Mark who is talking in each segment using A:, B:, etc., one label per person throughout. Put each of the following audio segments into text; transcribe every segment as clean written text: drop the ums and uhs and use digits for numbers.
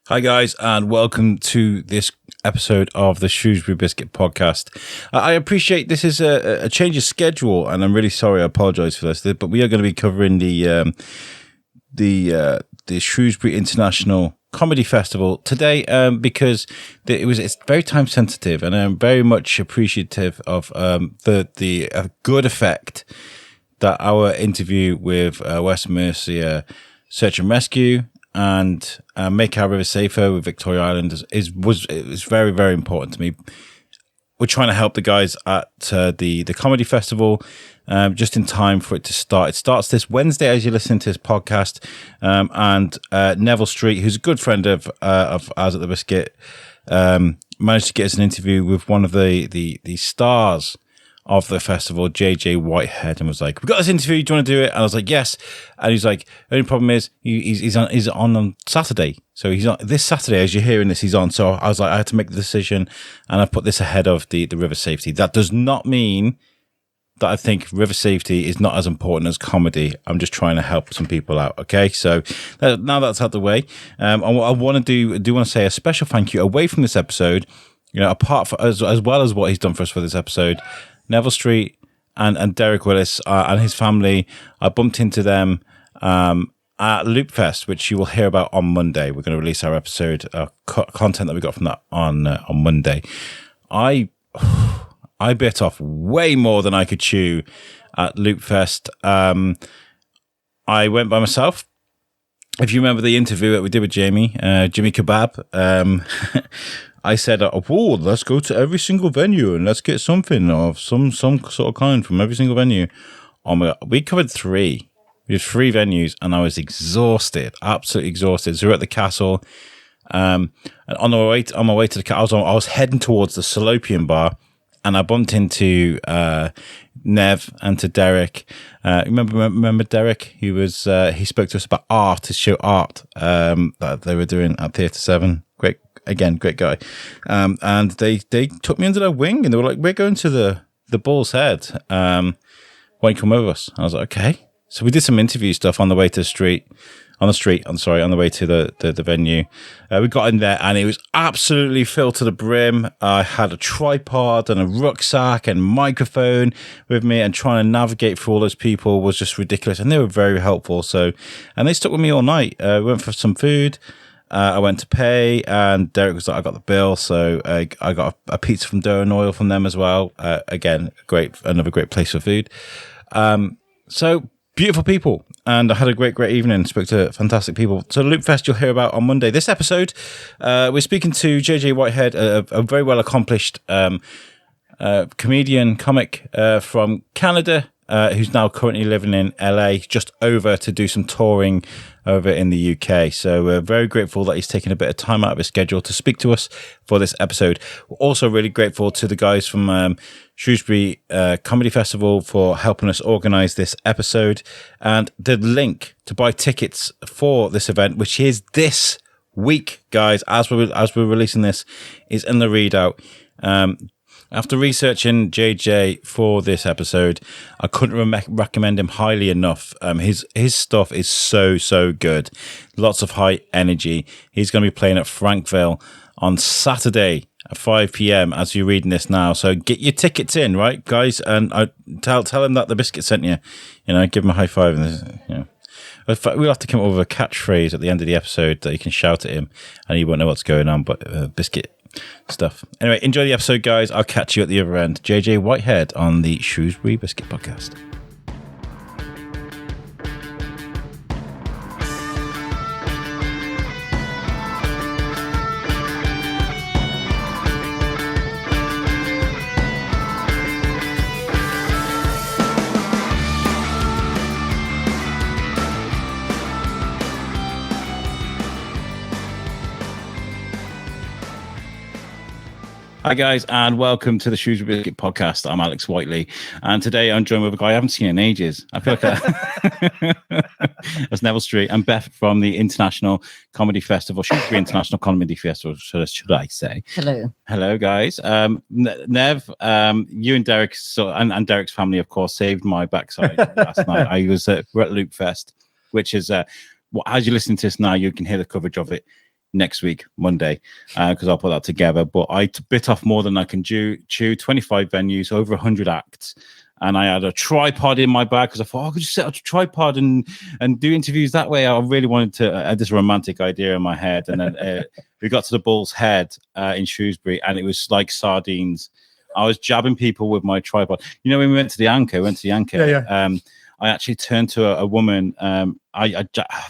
A: Hi guys, and welcome to this episode of the Shrewsbury Biscuit podcast. I appreciate this is a change of schedule, and I'm really sorry. I apologise for this, but we are going to be covering the Shrewsbury International Comedy Festival today because it's very time sensitive, and I'm very much appreciative of the good effect that our interview with West Mercia Search and Rescue and Make Our River Safer with Victoria Island was very, very important to me. We're trying to help the guys at the comedy festival just in time for it to start. It starts this Wednesday as you listen to this podcast, and Neville Street, who's a good friend of ours at the Biscuit, managed to get us an interview with one of the stars of the festival, JJ Whitehead, and was like, "We got this interview. Do you want to do it?" And I was like, "Yes." And he's like, "The only problem is he's on Saturday, so he's on this Saturday as you're hearing this. He's on." So I was like, I had to make the decision, and I put this ahead of the river safety. That does not mean that I think river safety is not as important as comedy. I'm just trying to help some people out. Okay, so now that's out the way, I want to do want to say a special thank you away from this episode. You know, apart from as well as what he's done for us for this episode. Neville Street and Derek Willis and his family. I bumped into them at Loop Fest, which you will hear about on Monday. We're going to release our episode content that we got from that on Monday. I bit off way more than I could chew at Loop Fest. I went by myself. If you remember the interview that we did with Jimmy Kebab, I said, let's go to every single venue and let's get something of some sort of kind from every single venue. Oh my God, we covered 3. We did 3 venues, and I was exhausted, absolutely exhausted. So we're at the castle. And on my way to the castle, I was heading towards the Salopian bar, and I bumped into Nev and to Derek. Remember Derek? He spoke to us about art, his show Art, that they were doing at Theatre 7. Great guy. And they took me under their wing, and they were like, "We're going to the Bull's Head. Why don't you come over us?" I was like, "Okay." So we did some interview stuff on the way to on the way to the venue. We got in there, and it was absolutely filled to the brim. I had a tripod and a rucksack and microphone with me, and trying to navigate through all those people was just ridiculous. And they were very helpful. And they stuck with me all night. We went for some food. I went to pay, and Derek was like, "I got the bill," so I got a pizza from Dough and Oil from them as well. Again, another great place for food. So beautiful people, and I had a great evening. Spoke to fantastic people. So Loop Fest you'll hear about on Monday. This episode, we're speaking to JJ Whitehead, a very well accomplished comedian, comic from Canada, who's now currently living in LA, just over to do some touring over in the UK. So we're very grateful that he's taken a bit of time out of his schedule to speak to us for this episode. We're also really grateful to the guys from Shrewsbury Comedy Festival for helping us organise this episode. And the link to buy tickets for this event, which is this week, guys, as we're releasing this, is in the readout. After researching JJ for this episode, I couldn't recommend him highly enough. His stuff is so good. Lots of high energy. He's going to be playing at Frankville on Saturday at 5 p.m. as you're reading this now. So get your tickets in, right, guys? And tell him that the Biscuit sent you. You know, give him a high five. And we'll have to come up with a catchphrase at the end of the episode that you can shout at him, and he won't know what's going on. But Biscuit stuff. Anyway, enjoy the episode, guys. I'll catch you at the other end. JJ Whitehead on the Shrewsbury Biscuit podcast. Hi guys, and welcome to the Shrewsbury Biscuit podcast. I'm Alex Whiteley, and today I'm joined with a guy I haven't seen in ages. I feel like that's Neville Street and Beth from the International Comedy Festival, Shrewsbury International Comedy Festival, should I say? Hello, guys. Nev, you and Derek, and Derek's family, of course, saved my backside last night. I was we're at Loop Fest, which is as you listen to this now, you can hear the coverage of it next week, Monday, because I'll put that together. But I bit off more than I can chew. 25 venues, over 100 acts. And I had a tripod in my bag because I thought I could just set up a tripod and do interviews that way. I really wanted to have this romantic idea in my head. And then we got to the Bull's Head in Shrewsbury, and it was like sardines. I was jabbing people with my tripod. You know, when we went to the Anchor, I actually turned to a woman. I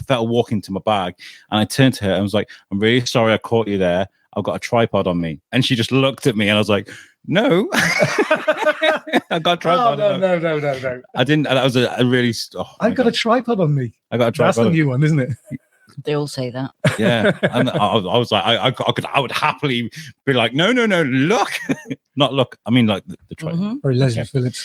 A: felt a walk into my bag, and I turned to her and was like, "I'm really sorry I caught you there. I've got a tripod on me." And she just looked at me, and I was like, "No." I got a tripod.
B: Oh, no.
A: I didn't. That was a really.
B: I've got a tripod on me.
A: I got a tripod.
B: That's the new one, isn't it?
C: They all say that.
A: Yeah, and I was like, I would happily be like, no, look, not look. I mean, like the tripod.
B: Or Leslie Phillips.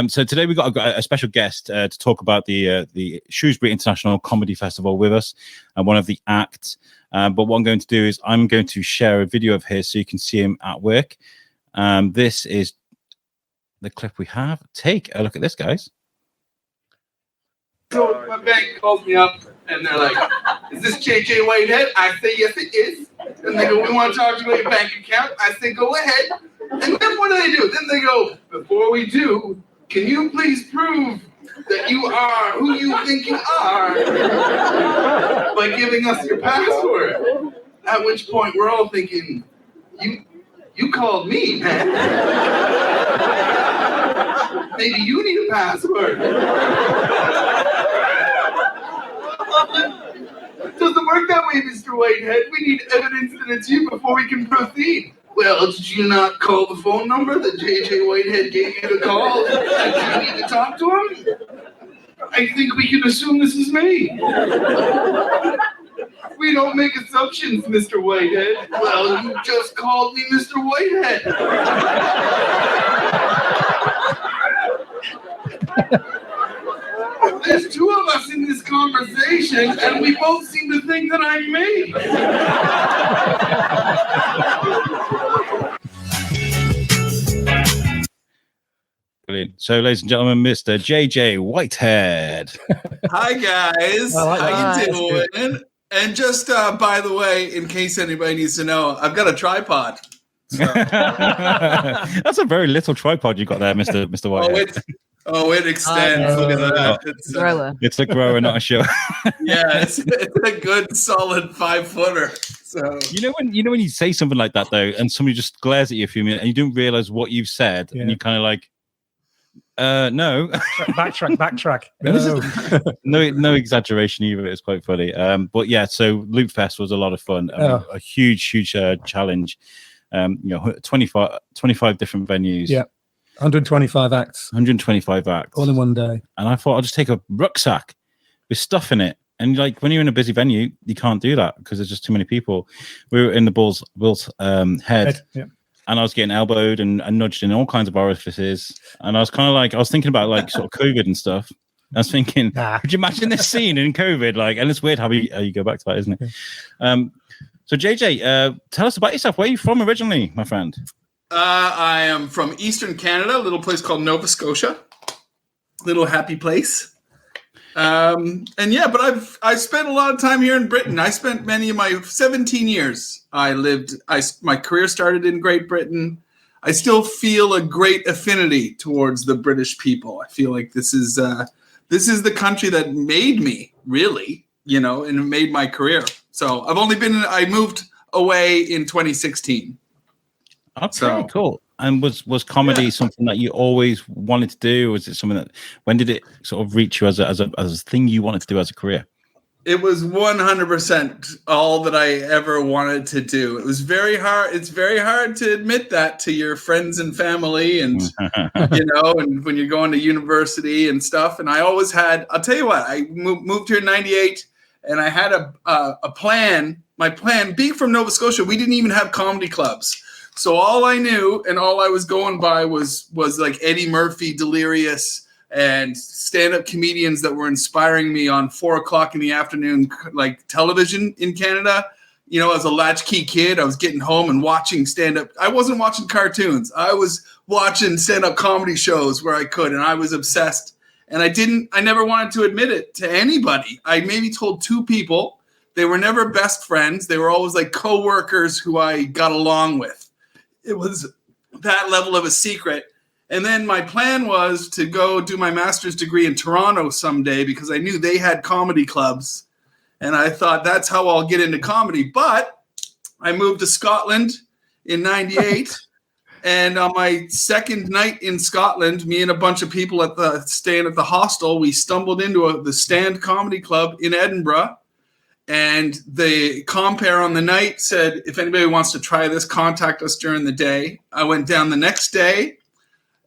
A: So today we got a special guest to talk about the Shrewsbury International Comedy Festival with us, and one of the acts. But what I'm going to do is I'm going to share a video of his so you can see him at work. This is the clip we have. Take a look at this, guys.
D: So my bank calls me up and they're like, "Is this JJ Whitehead?" I say, "Yes, it is." And they go, "We want to talk to you about your bank account." I say, "Go ahead." And then what do? Then they go, "Before we do, can you please prove that you are who you think you are by giving us your password?" At which point we're all thinking, you called me, man. Maybe you need a password. Doesn't work that way, Mr. Whitehead. We need evidence that it's you before we can proceed. Well, did you not call the phone number that JJ Whitehead gave you to call? Do you need to talk to him? I think we can assume this is me. We don't make assumptions, Mr. Whitehead. Well, you just called me Mr. Whitehead. There's two of us in this conversation, and we both seem to think that I'm me.
A: Brilliant. So, ladies and gentlemen, Mr. JJ Whitehead.
E: Hi, guys. How you doing? And just by the way, in case anybody needs to know, I've got a tripod. So.
A: That's a very little tripod you got there, Mr. Whitehead.
E: It extends. Look at that.
A: It's a grower, not a show.
E: Yeah, it's a good solid 5-footer. So
A: you know when you say something like that though, and somebody just glares at you a few minutes, and you don't realize what you've said, and you kind of like, no.
B: Backtrack.
A: No exaggeration either. It's quite funny. But yeah, so Loop Fest was a lot of fun. A huge challenge. 25 different venues.
B: Yeah. 125 acts.
A: 125 acts.
B: All in one day. And
A: I thought I'll just take a rucksack with stuff in it. And like when you're in a busy venue, you can't do that because there's just too many people. We were in the Bull's Head. Yeah. And I was getting elbowed and nudged in all kinds of orifices. And I was kind of like, I was thinking about like sort of COVID and stuff. I was thinking, could you imagine this scene in COVID? Like, and it's weird how you go back to that, isn't it? So JJ, tell us about yourself. Where are you from originally, my friend?
E: I am from Eastern Canada, a little place called Nova Scotia. Little happy place. But I spent a lot of time here in Britain. I spent many of my 17 years. My career started in Great Britain. I still feel a great affinity towards the British people. I feel like this is the country that made me, really, and made my career. So I moved away in 2016.
A: Okay, cool. And was comedy something that you always wanted to do? Or was it something when did it sort of reach you as a thing you wanted to do as a career?
E: It was 100% all that I ever wanted to do. It was very hard. It's very hard to admit that to your friends and family and, and when you're going to university and stuff. And I always had, I'll tell you what, I moved here in 98 and I had a plan. My plan, being from Nova Scotia, we didn't even have comedy clubs. So all I knew and all I was going by was like Eddie Murphy, Delirious, and stand-up comedians that were inspiring me on 4:00 in the afternoon, like television in Canada. As a latchkey kid, I was getting home and watching stand-up. I wasn't watching cartoons. I was watching stand-up comedy shows where I could, and I was obsessed. And I never wanted to admit it to anybody. I maybe told 2 people. They were never best friends. They were always like co-workers who I got along with. It was that level of a secret. And then my plan was to go do my master's degree in Toronto someday because I knew they had comedy clubs. And I thought that's how I'll get into comedy. But I moved to Scotland in 98. And on my second night in Scotland, me and a bunch of people staying at the hostel, we stumbled into the Stand Comedy Club in Edinburgh. And the compere on the night said, if anybody wants to try this, contact us during the day. I went down the next day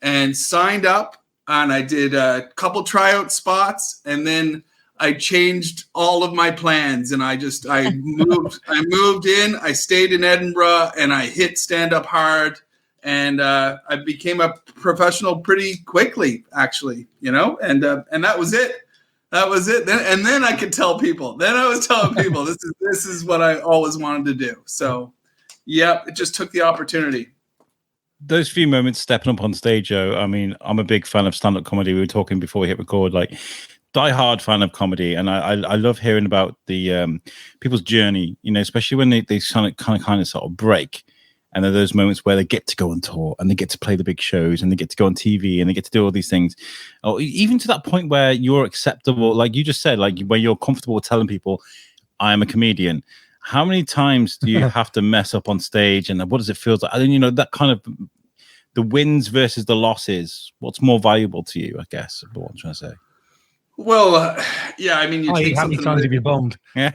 E: and signed up, and I did a couple tryout spots, and then I changed all of my plans, and I moved in, I stayed in Edinburgh, and I hit stand up hard, and I became a professional pretty quickly, actually, and that was it. That was it. Then I could tell people. Then I was telling people this is what I always wanted to do. So, yeah, it just took the opportunity.
A: Those few moments stepping up on stage, Joe. I mean, I'm a big fan of stand-up comedy. We were talking before we hit record, like die-hard fan of comedy, and I love hearing about the people's journey. Especially when they kind of sort of break, and there are those moments where they get to go on tour and they get to play the big shows and they get to go on TV and they get to do all these things, or even to that point where you're acceptable, like you just said, like where you're comfortable telling people, "I am a comedian." How many times do you have to mess up on stage, and what does it feel like? I mean, that kind of the wins versus the losses. What's more valuable to you? I guess is what I'm trying to say.
E: Well, yeah, I mean,
B: how many times have you bombed?
A: Yeah.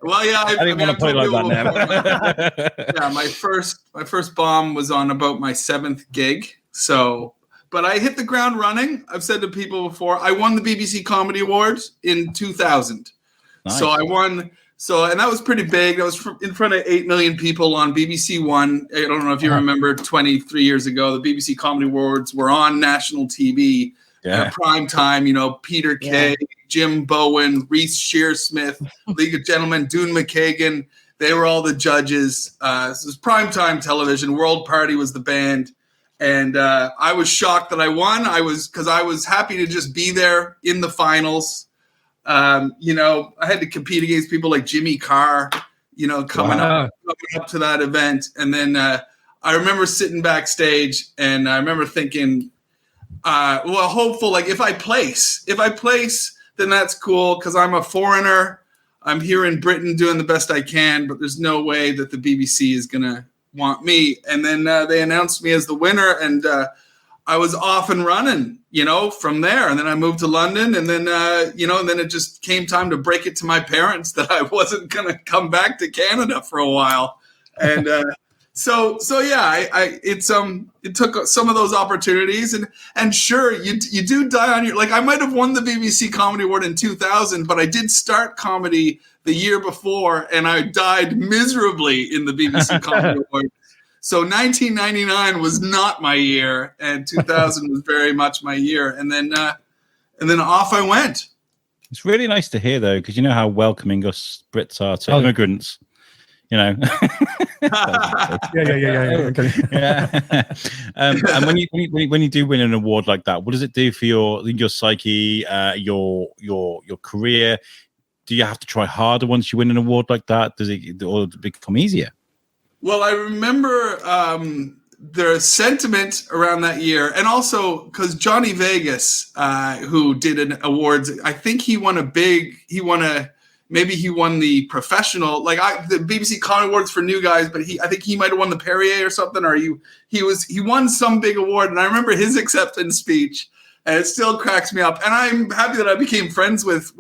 E: Well, yeah,
A: I didn't want to play like that now.
E: Yeah, my first bomb was on about my 7th gig. So, but I hit the ground running. I've said to people before, I won the BBC Comedy Awards in 2000. Nice. So I won. So, and that was pretty big. That was in front of 8 million people on BBC One. I don't know if you remember 23 years ago, the BBC Comedy Awards were on national TV at prime time. Peter Kay, Jim Bowen, Reese Shearsmith, League of Gentlemen, Dune McKagan. They were all the judges. This was primetime television. World Party was the band. And I was shocked that I won. Because I was happy to just be there in the finals. I had to compete against people like Jimmy Carr, coming up to that event. And then I remember sitting backstage, and I remember thinking, hopeful, like if I place, then that's cool, because I'm a foreigner. I'm here in Britain doing the best I can, but there's no way that the BBC is going to want me. And then they announced me as the winner, and I was off and running, from there. And then I moved to London, and then, and then it just came time to break it to my parents that I wasn't going to come back to Canada for a while. And so yeah, it took some of those opportunities, and sure, you do die on your, like, I might have won the BBC Comedy Award in 2000, but I did start comedy the year before, and I died miserably in the BBC Comedy Award. So 1999 was not my year, and 2000 was very much my year. And then off I went.
A: It's really nice to hear, though, because you know how welcoming us Brits are to immigrants.
B: Yeah. Okay.
A: Yeah. And when you do win an award like that, what does it do for your psyche, your career? Do you have to try harder once you win an award like that? Does it become easier?
E: Well, I remember the sentiment around that year, and also because Johnny Vegas, who did an awards, I think he won the professional, the BBC Comedy Awards for new guys, but I think he might have won the Perrier or something, or he won some big award, and I remember his acceptance speech. And it still cracks me up. And I'm happy that I became friends with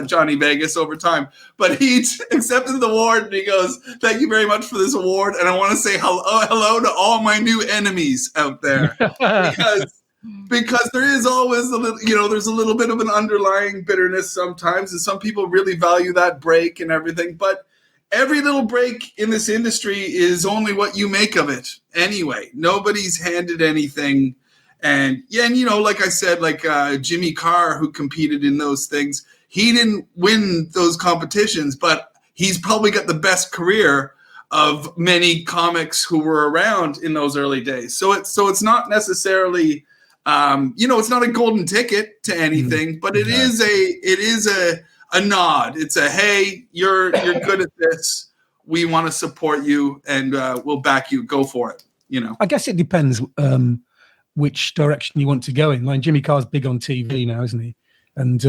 E: Johnny Vegas over time. But he accepted the award, and he goes, "Thank you very much for this award. And I want to say hello to all my new enemies out there." Because there is always a little, there's a little bit of an underlying bitterness sometimes. And some people really value that break and everything. But every little break in this industry is only what you make of it anyway. Nobody's handed anything. And like I said, Jimmy Carr, who competed in those things, he didn't win those competitions, but he's probably got the best career of many comics who were around in those early days. So it's not necessarily, it's not a golden ticket to anything, but it is a nod. It's a, hey, you're good at this. We want to support you, and we'll back you. Go for it. You know.
B: I guess it depends which direction you want to go in. Like Jimmy Carr's big on TV now, isn't he? And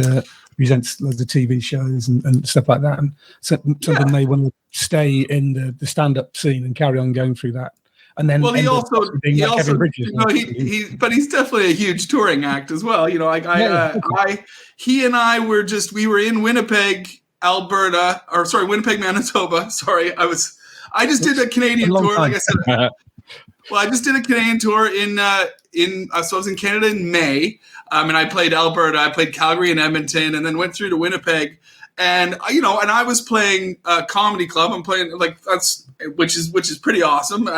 B: presents loads of TV shows and stuff like that. And some of them may want to stay in the stand-up scene and carry on going through that. And then,
E: well, he also,
B: Kevin Bridges,
E: you know, but he's definitely a huge touring act as well. You know, like he and I were we were in Winnipeg, Winnipeg, Manitoba. Sorry, I just did a Canadian tour, like I said. Well, I just did a Canadian tour so I was in Canada in May, and I played Alberta, I played Calgary and Edmonton, and then went through to Winnipeg. And you know, and I was playing a comedy club. I'm playing which is pretty awesome,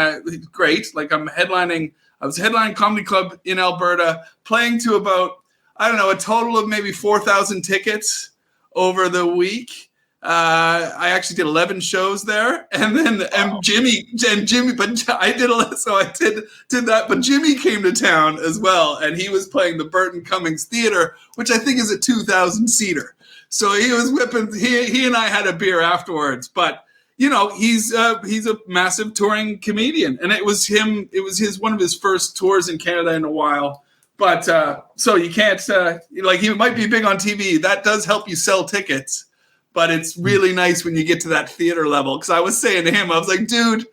E: great. Like I was headlining comedy club in Alberta, playing to about a total of maybe 4,000 tickets over the week. I actually did 11 shows there, and then Jimmy, but I did that. But Jimmy came to town as well, and he was playing the Burton Cummings Theater, which I think is a 2,000 seater. So he was whipping. He and I had a beer afterwards. But you know, he's a massive touring comedian, and it was him. It was one of his first tours in Canada in a while. But so you can't he might be big on TV. That does help you sell tickets. But it's really nice when you get to that theater level. Because I was saying to him, I was like, dude,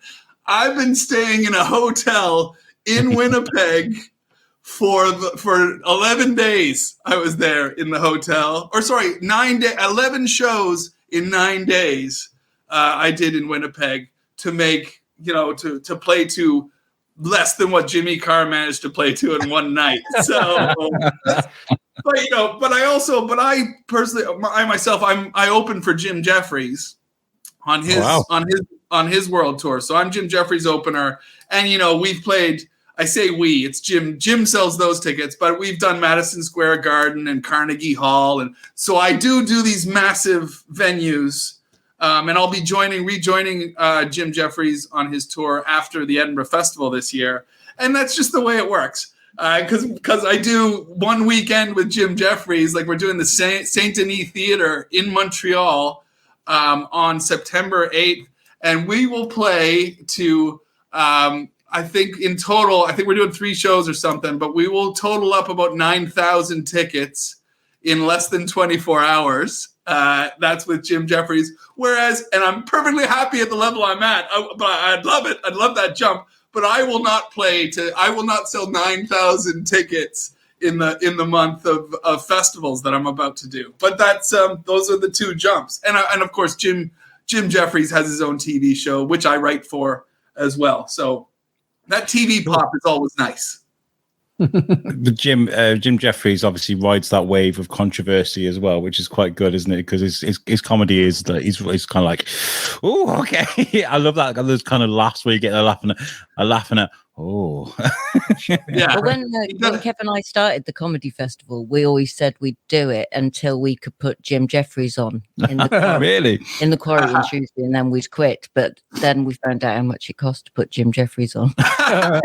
E: I've been staying in a hotel in Winnipeg for 11 days. I was there in the hotel. 11 shows in 9 days I did in Winnipeg to make, to play to less than what Jimmy Carr managed to play to in one night. So... But I personally, I opened for Jim Jeffries on his world tour. So I'm Jim Jeffries' opener, and we've played. I say we, it's Jim. Jim sells those tickets, but we've done Madison Square Garden and Carnegie Hall, and so I do these massive venues, and I'll be rejoining Jim Jeffries on his tour after the Edinburgh Festival this year, and that's just the way it works. Because I do one weekend with Jim Jeffries, like we're doing the Saint Denis Theater in Montreal on September 8th, and we will play to I think in total, we're doing 3 shows or something, but we will total up about 9,000 tickets in less than 24 hours. That's with Jim Jeffries. Whereas, and I'm perfectly happy at the level I'm at, but I'd love it. I'd love that jump. But I will not sell 9,000 tickets in the month of festivals that I'm about to do. But that's those are the 2 jumps. And of course Jim Jeffries has his own TV show, which I write for as well. So that TV pop is always nice.
A: But Jim Jeffries obviously rides that wave of controversy as well, which is quite good, isn't it? Because his comedy is that he's kind of like, oh, okay. I love that. Those kind of laughs where you get a laughing at. Oh,
C: yeah. But when Kev and I started the comedy festival, we always said we'd do it until we could put Jim Jeffries on in the quarry,
A: really
C: in the quarry in Shrewsbury, and then we'd quit. But then we found out how much it cost to put Jim Jeffries on.
E: Yeah,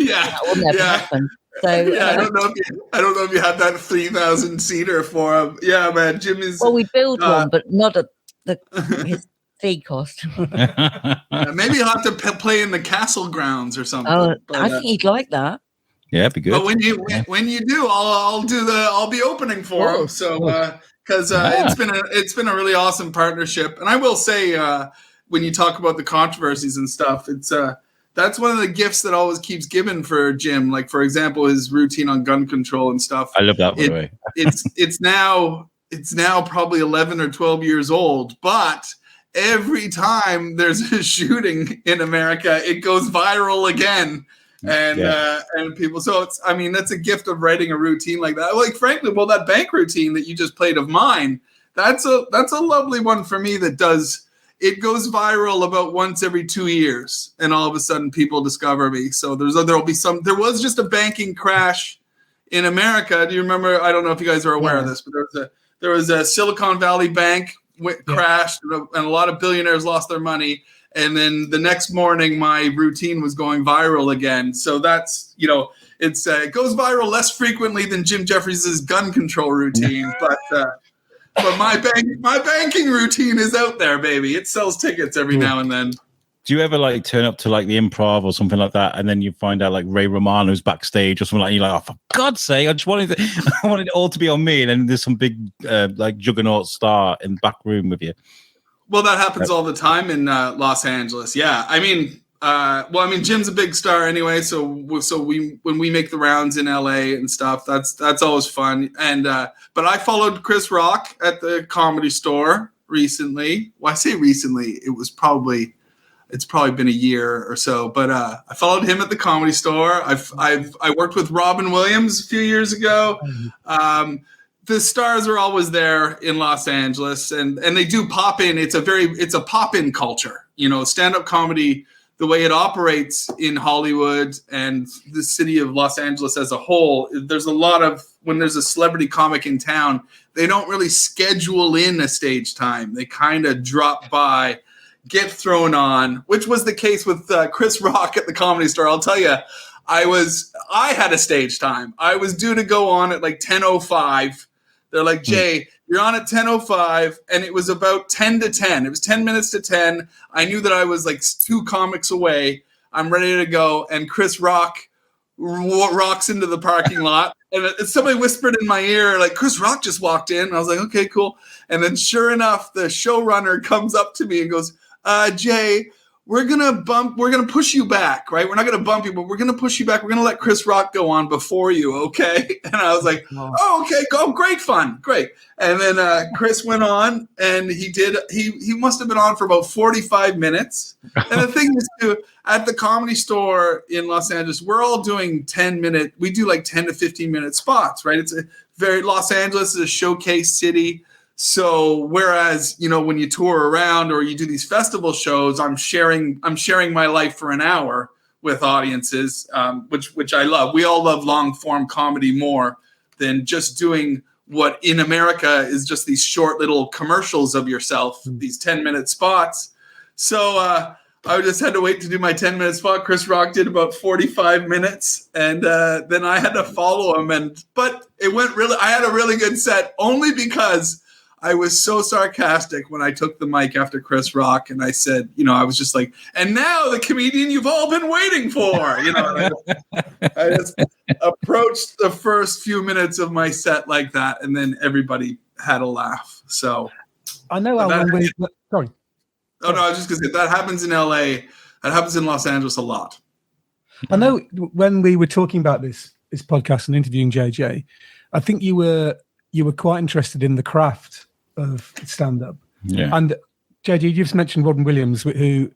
C: that will never happen. So
E: I don't know if you had that 3,000 seater for him. Yeah, man, Jim is.
C: Well, we built one, but not at his fee cost.
E: Maybe you'll have to play in the castle grounds or something.
C: Oh, I think he'd like that.
A: Yeah, it'd be good.
E: But when you do, I'll be opening for him. So because it's been a really awesome partnership, and I will say when you talk about the controversies and stuff, it's that's one of the gifts that always keeps giving for Jim. Like for example, his routine on gun control and stuff.
A: I love that, by the way.
E: It's now probably 11 or 12 years old, but every time there's a shooting in America, it goes viral again. And people, so that's a gift of writing a routine like that. Like frankly, that bank routine that you just played of mine, that's a lovely one for me it goes viral about once every 2 years, and all of a sudden people discover me. So there was just a banking crash in America. Do you remember? I don't know if you guys are aware of this, but there was a Silicon Valley bank crashed, and a lot of billionaires lost their money. And then the next morning, my routine was going viral again. So that's, it goes viral less frequently than Jim Jeffries' gun control routine. But my banking routine is out there, baby. It sells tickets every now and then.
A: Do you ever like turn up to like the Improv or something like that, and then you find out like Ray Romano's backstage or something like? You're like, oh, for God's sake! I wanted it all to be on me, and then there's some big like juggernaut star in the back room with you.
E: Well, that happens all the time in Los Angeles. Yeah, I mean, Jim's a big star anyway. So when we make the rounds in LA and stuff, that's always fun. And but I followed Chris Rock at the Comedy Store recently. Well, I say recently, it's probably been a year or so, but I followed him at the Comedy Store. I worked with Robin Williams a few years ago. The stars are always there in Los Angeles, and they do pop in. It's a pop in culture, stand-up comedy, the way it operates in Hollywood and the city of Los Angeles as a whole. There's a lot of, when there's a celebrity comic in town, they don't really schedule in a stage time. They kind of drop by, get thrown on, which was the case with Chris Rock at the Comedy Store. I'll tell you, I had a stage time. I was due to go on at like 10:05. They're like, Jay, you're on at 10:05, and it was about 10 to 10. It was 10 minutes to 10. I knew that I was like 2 comics away. I'm ready to go, and Chris Rock rocks into the parking lot, and somebody whispered in my ear, like, Chris Rock just walked in. And I was like, okay, cool. And then sure enough, the showrunner comes up to me and goes, Jay, we're going to push you back, right? We're not going to bump you, but we're going to push you back. We're going to let Chris Rock go on before you, okay? And I was like, oh, okay, go, great fun, great. And then Chris went on, and he must have been on for about 45 minutes. And the thing is, too, at the Comedy Store in Los Angeles, we're all doing 10-minute, we do like 10 to 15-minute spots, right? Los Angeles is a showcase city. So whereas, when you tour around or you do these festival shows, I'm sharing my life for an hour with audiences, which I love. We all love long form comedy more than just doing what in America is just these short little commercials of yourself, these 10-minute spots. So I just had to wait to do my 10-minute spot. Chris Rock did about 45 minutes, and then I had to follow him. But it went I had a really good set, only because I was so sarcastic when I took the mic after Chris Rock, and I said, I was just like, and now the comedian you've all been waiting for. I just approached the first few minutes of my set like that, and then everybody had a laugh. So
B: I know how sorry.
E: Oh, no, I was just going to say that happens in LA. That happens in Los Angeles a lot.
B: I know when we were talking about this podcast and interviewing JJ, I think you were quite interested in the craft of stand-up.
A: Yeah.
B: And JJ, you just mentioned Robin Williams, and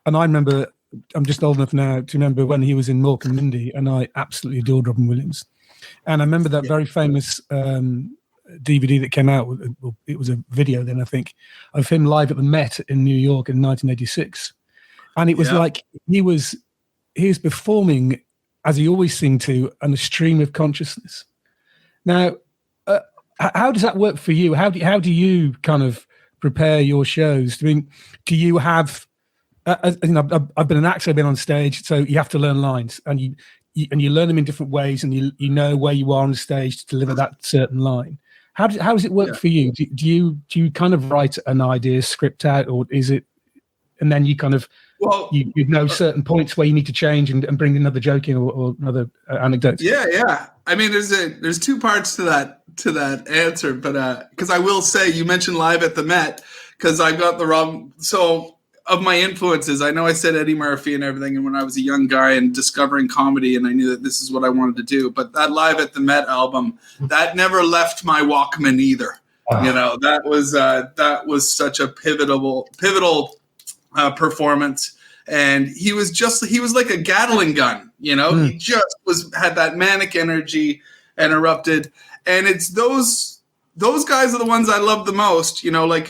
B: I remember, I'm just old enough now to remember when he was in Mork and Mindy, and I absolutely adored Robin Williams. And I remember that very famous DVD that came out. It was a video then, I think, of him live at the Met in New York in 1986, and it was like he was performing as he always seemed to, on a stream of consciousness. Now, how does that work for you? How do you kind of prepare your shows? I mean, do you have? I've been an actor, I've been on stage, so you have to learn lines, and you learn them in different ways, and you know where you are on stage to deliver that certain line. How does it work for you? Do you kind of write an idea script out, or is it, and then you kind of you know certain points where you need to change and bring another joke in or another anecdote? Yeah.
E: I mean, there's 2 parts to that answer, but because I will say, you mentioned live at the Met, because I got the wrong. So of my influences, I know I said Eddie Murphy and everything, and when I was a young guy and discovering comedy, and I knew that this is what I wanted to do. But that Live at the Met album, that never left my Walkman either. That was such a pivotal performance, and he was like a Gatling gun. He just had that manic energy and erupted. And it's those guys are the ones I love the most,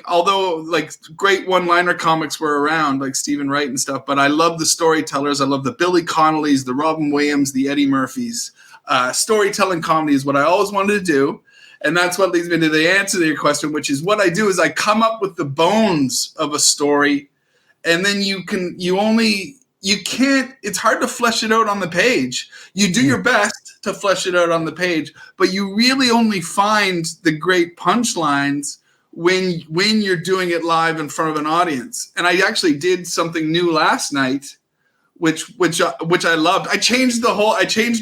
E: although like great one-liner comics were around, like Stephen Wright and stuff, but I love the storytellers. I love the Billy Connollys, the Robin Williams, the Eddie Murphys. Storytelling comedy is what I always wanted to do. And that's what leads me to the answer to your question, which is what I do is I come up with the bones of a story, and then you only it's hard to flesh it out on the page. You do your best to flesh it out on the page, but you really only find the great punchlines when you're doing it live in front of an audience. And I actually did something new last night, which I loved. I changed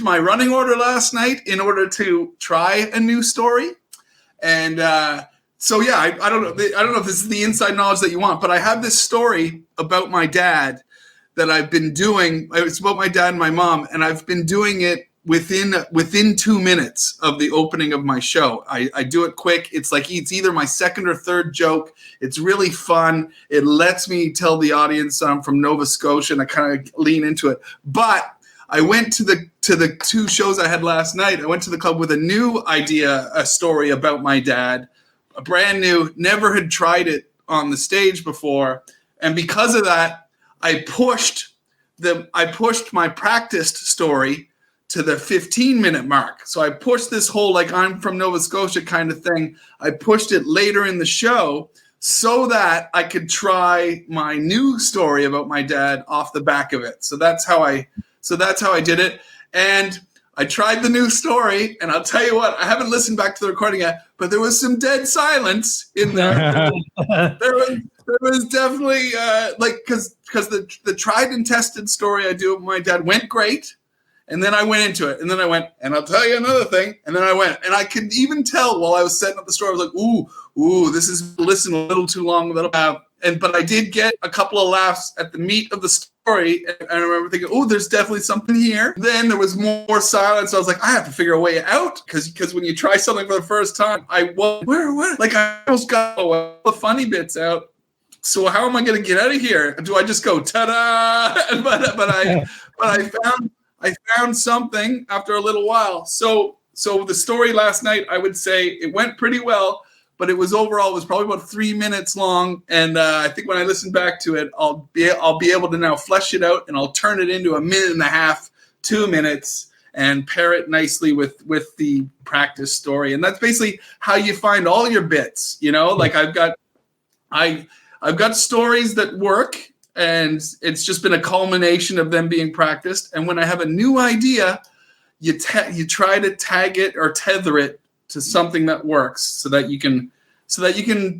E: my running order last night in order to try a new story. And so yeah, I don't know if this is the inside knowledge that you want, but I have this story about my dad that I've been doing. It's about my dad and my mom, and I've been doing it within 2 minutes of the opening of my show. I do it quick. It's like it's either my second or third joke. It's really fun. It lets me tell the audience I'm from Nova Scotia, and I kind of lean into it. But I went to the 2 shows I had last night. I went to the club with a new idea, a story about my dad, a brand new, never had tried it on the stage before. And because of that, I pushed my practiced story to the 15-minute mark. So I pushed this whole like I'm from Nova Scotia kind of thing. I pushed it later in the show so that I could try my new story about my dad off the back of it. So that's how I did it. And I tried the new story, and I'll tell you what, I haven't listened back to the recording yet, but there was some dead silence in there. There was definitely because the tried and tested story I do with my dad went great, and then I went into it, and then I went, and I'll tell you another thing, and then I went, and I could even tell while I was setting up the story, I was like, ooh, this is listen a little too long, but I did get a couple of laughs at the meat of the story, and I remember thinking, oh, there's definitely something here. Then there was more silence. I was like, I have to figure a way out, because when you try something for the first time, I almost got all the funny bits out. So how am I going to get out of here? Do I just go ta-da? But I found something after a little while. So the story last night, I would say it went pretty well, but it was probably about 3 minutes long. And I think when I listen back to it, I'll be able to now flesh it out, and I'll turn it into 1.5 minutes, 2 minutes, and pair it nicely with the practice story. And that's basically how you find all your bits. Like I've got stories that work, and it's just been a culmination of them being practiced. And when I have a new idea, you try to tag it or tether it to something that works, so that you can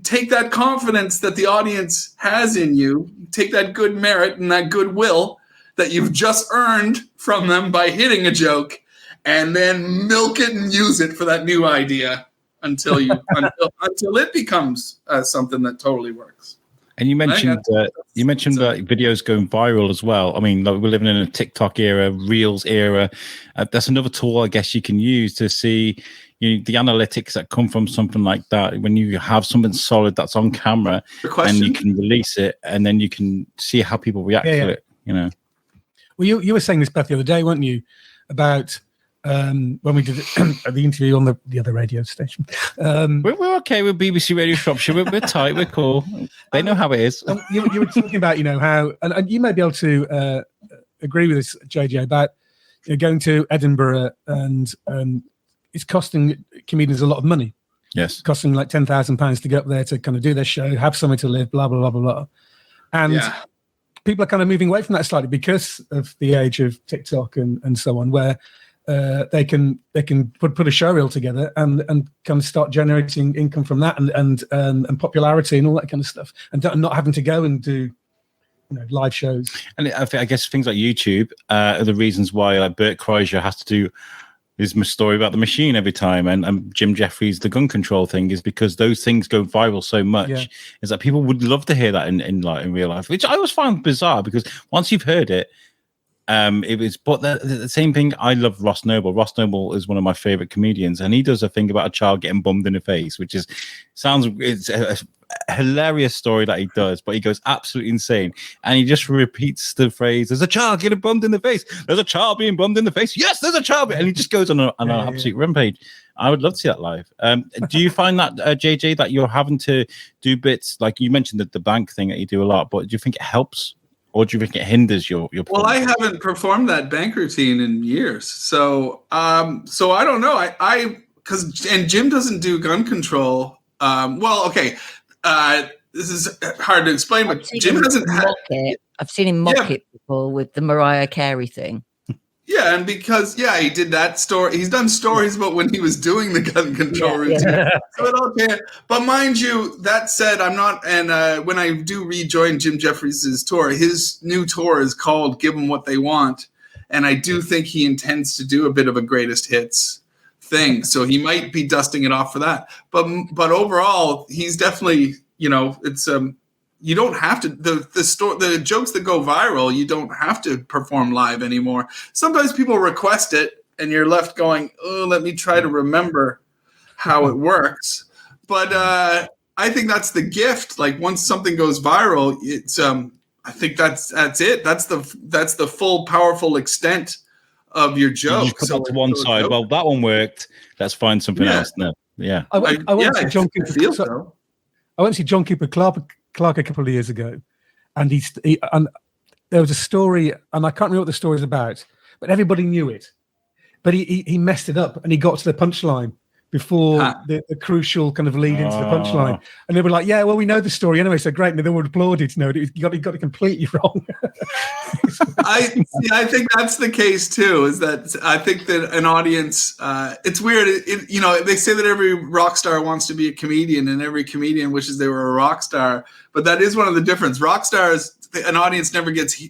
E: take that confidence that the audience has in you, take that good merit and that goodwill that you've just earned from them by hitting a joke, and then milk it and use it for that new idea until it becomes something that totally works.
A: And you mentioned videos going viral as well. I mean, we're living in a TikTok era, Reels era. That's another tool, I guess, you can use to see the analytics that come from something like that. When you have something solid that's on camera, and you can release it, and then you can see how people react to it.
B: Well, you were saying this, Beth, the other day, weren't you, about when we did the interview on the other radio station.
A: We're okay with BBC Radio Shropshire. We're tight. We're cool. They know how it is.
B: You were talking about, how, and you may be able to agree with this, JJ, about going to Edinburgh, and it's costing comedians a lot of money.
A: Yes,
B: costing like £10,000 to go up there to kind of do their show, have somewhere to live, blah blah blah blah blah, and people are kind of moving away from that slightly because of the age of TikTok and so on, where they can put a show reel together and kind of start generating income from that and popularity and all that kind of stuff, and not having to go and do live shows.
A: And I guess things like YouTube are the reasons why, like, Bert Kreischer has to do his story about the machine every time, and Jim Jeffries, the gun control thing, is because those things go viral so much. Is that people would love to hear that in real life, which I always find bizarre, because once you've heard it, it was. But the same thing. I love Ross Noble. Ross Noble is one of my favorite comedians, and he does a thing about a child getting bummed in the face, which it's a hilarious story that he does, but he goes absolutely insane, and he just repeats the phrase, "There's a child getting bummed in the face. There's a child being bummed in the face. Yes, there's a child," and he just goes on an absolute rampage. I would love to see that live. Do you find that, JJ, that you're having to do bits like you mentioned the bank thing that you do a lot, but do you think it helps? Or do you think it hinders your performance?
E: Well, I haven't performed that bank routine in years. So I don't know. And Jim doesn't do gun control. this is hard to explain, but Jim hasn't
C: I've seen him mock it before with the Mariah Carey thing.
E: Yeah, and because he did that story. He's done stories about when he was doing the gun control routine. Yeah. So it all came. But mind you, that said, I'm not. And when I do rejoin Jim Jeffries' tour, his new tour is called "Give Them What They Want," and I do think he intends to do a bit of a greatest hits thing. So he might be dusting it off for that. But overall, he's definitely, it's you don't have to the jokes that go viral, you don't have to perform live anymore. Sometimes people request it and you're left going, oh, let me try to remember how it works. But I think that's the gift. Like once something goes viral, it's I think that's it. That's the full powerful extent of your joke.
A: You just put that to one side. Well, that one worked. Let's find something else. No. Yeah.
B: I went to John Cooper. I went to see John Cooper Clark a couple of years ago, and and there was a story, and I can't remember what the story is about, but everybody knew it. But he messed it up, and he got to the punchline before the crucial kind of lead into the punchline, and they were like, "Yeah, well, we know the story anyway, so great." And they would applaud it. No, he got it completely wrong.
E: I think that's the case too. Is that I think that an audience, it's weird. They say that every rock star wants to be a comedian, and every comedian wishes they were a rock star. But that is one of the difference. Rock stars, an audience never gets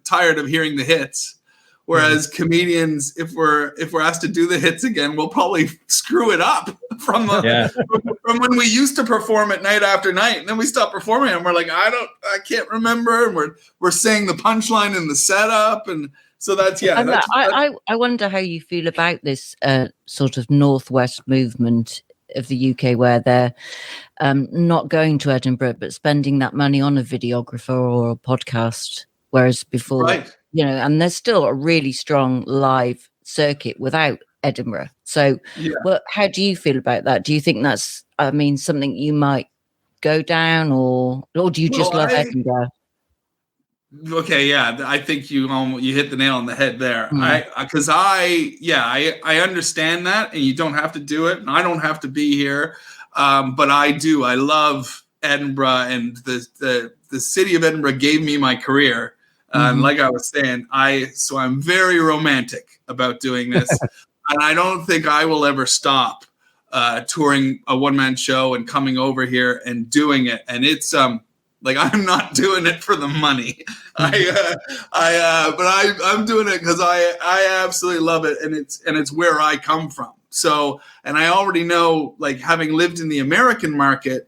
E: tired of hearing the hits. Whereas comedians, if we're asked to do the hits again, we'll probably screw it up from when we used to perform it night after night, and then we stop performing and we're like, I can't remember, and we're saying the punchline in the setup, and so that's
C: I wonder how you feel about this sort of Northwest movement of the UK, where they're not going to Edinburgh but spending that money on a videographer or a podcast, whereas before.
E: Right.
C: And there's still a really strong live circuit without Edinburgh. So, but how do you feel about that? Do you think that's, something you might go down, or do you just love Edinburgh?
E: Okay, yeah, I think you hit the nail on the head there. Because I understand that, and you don't have to do it, and I don't have to be here, but I do. I love Edinburgh, and the city of Edinburgh gave me my career. Like I was saying, I'm very romantic about doing this, and I don't think I will ever stop touring a one-man show and coming over here and doing it. And it's like I'm not doing it for the money. But I'm doing it because I absolutely love it, and it's where I come from. So, and I already know, like having lived in the American market.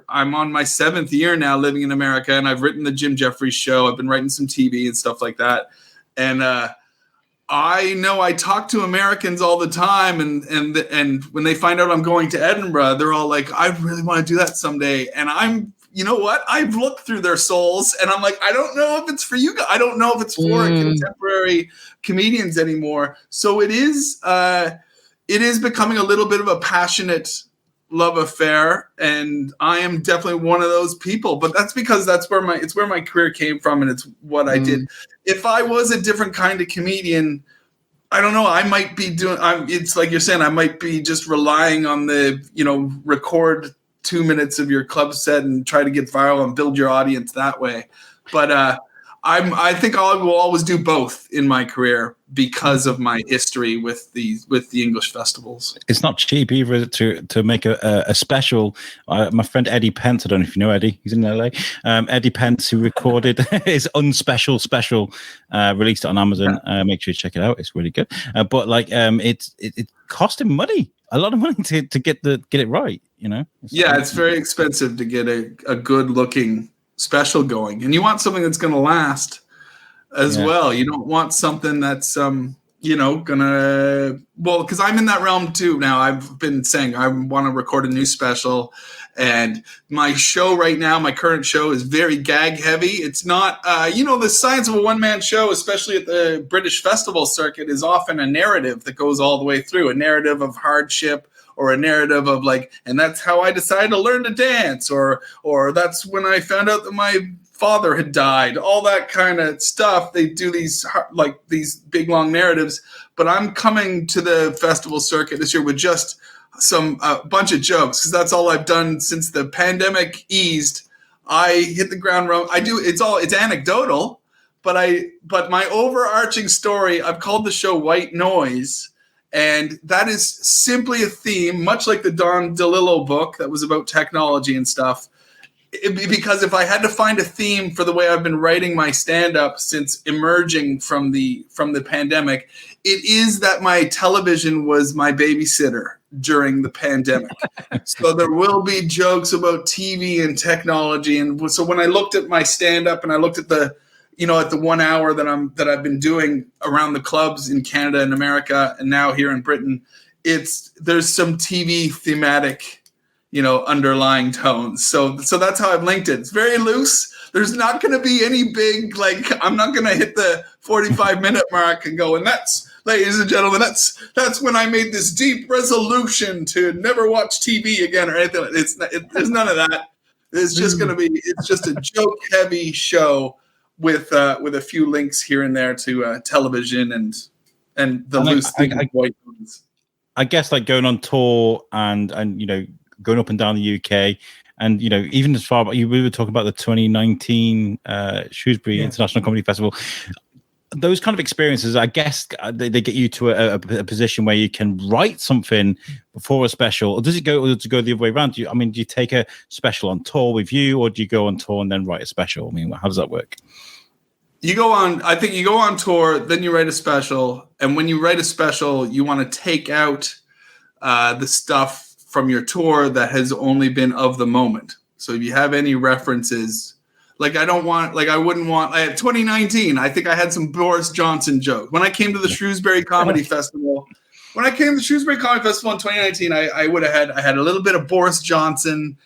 E: I'm on my 7th year now living in America, and I've written the Jim Jeffries show. I've been writing some TV and stuff like that. And I know I talk to Americans all the time, and when they find out I'm going to Edinburgh, they're all like, I really want to do that someday. And you know what? I've looked through their souls, and I'm like, I don't know if it's for you guys. I don't know if it's for contemporary comedians anymore. So it is becoming a little bit of a passionate love affair, and I am definitely one of those people, but that's because it's where my career came from, and it's what I did. If I was a different kind of comedian, I don't know, I might be doing, it's like you're saying, I might be just relying on the, record 2 minutes of your club set and try to get viral and build your audience that way. But I think I will always do both in my career because of my history with the English festivals.
A: It's not cheap either to make a special. My friend Eddie Pence, I don't know if you know Eddie, he's in LA. Eddie Pence, who recorded his unspecial special, released it on Amazon. Make sure you check it out; it's really good. But it cost him money, a lot of money to get it right.
E: It's very expensive to get a good looking special going, and you want something that's going to last as well. You don't want something that's because I'm in that realm too now. I've been saying I want to record a new special, and my show right now, my current show, is very gag heavy. It's not the science of a one-man show, especially at the British festival circuit, is often a narrative that goes all the way through, a narrative of hardship, or a narrative of and that's how I decided to learn to dance, or that's when I found out that my father had died, all that kind of stuff. They do these big long narratives, but I'm coming to the festival circuit this year with just a bunch of jokes, because that's all I've done since the pandemic eased. I hit the ground running. It's anecdotal, but my overarching story, I've called the show White Noise, and that is simply a theme, much like the Don DeLillo book that was about technology and stuff. Because if I had to find a theme for the way I've been writing my stand-up since emerging from the pandemic, it is that my television was my babysitter during the pandemic. So there will be jokes about TV and technology. And so when I looked at my stand-up and I looked at the 1 hour that I've been doing around the clubs in Canada and America and now here in Britain, there's some TV thematic underlying tones. So that's how I've linked it. It's very loose. There's not going to be any big, I'm not going to hit the 45-minute mark and go, and that's, ladies and gentlemen, that's when I made this deep resolution to never watch TV again or anything. There's none of that. It's just a joke-heavy show with a few links here and there to television and the loose thing.
A: I guess going on tour and going up and down the UK, and even as far back, we were talking about the 2019 Shrewsbury International Comedy Festival. Those kind of experiences, I guess, they get you to a position where you can write something before a special. Or does it go the other way around? Do you take a special on tour with you, or do you go on tour and then write a special? How does that work?
E: I think you go on tour, then you write a special, and when you write a special, you want to take out the stuff from your tour that has only been of the moment. So if you have any references, I wouldn't want 2019, I think I had some Boris Johnson jokes. When I came to the Shrewsbury Comedy Festival, in 2019, I had a little bit of Boris Johnson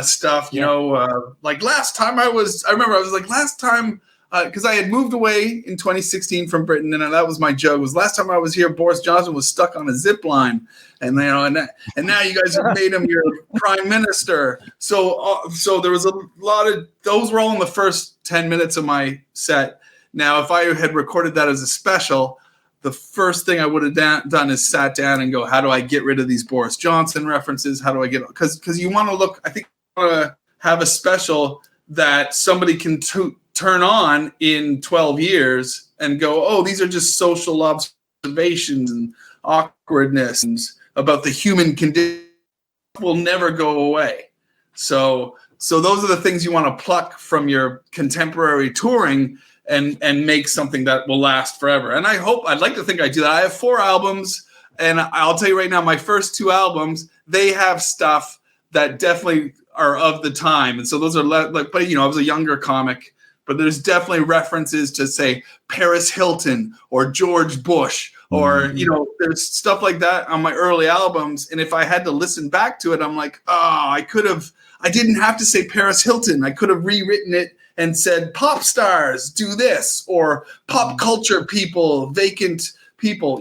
E: stuff, last time last time, because I had moved away in 2016 from Britain, and that was my joke. Was last time I was here, Boris Johnson was stuck on a zip line, and now you guys have made him your prime minister. So there was a lot of those were all in the first 10 minutes of my set. Now, if I had recorded that as a special, the first thing I would have done is sat down and go, how do I get rid of these Boris Johnson references? How do I get, because you want to look, I think you want to have a special that somebody can turn on in 12 years and go, oh, these are just social observations and awkwardness and about the human condition will never go away. So those are the things you want to pluck from your contemporary touring and make something that will last forever. And I'd like to think I do that. I have 4 albums, and I'll tell you right now, my first 2 albums, they have stuff that definitely are of the time. And so those are but I was a younger comic, but there's definitely references to, say, Paris Hilton or George Bush or, there's stuff like that on my early albums. And if I had to listen back to it, I'm like, I didn't have to say Paris Hilton. I could have rewritten it and said pop stars do this, or pop culture people, vacant people,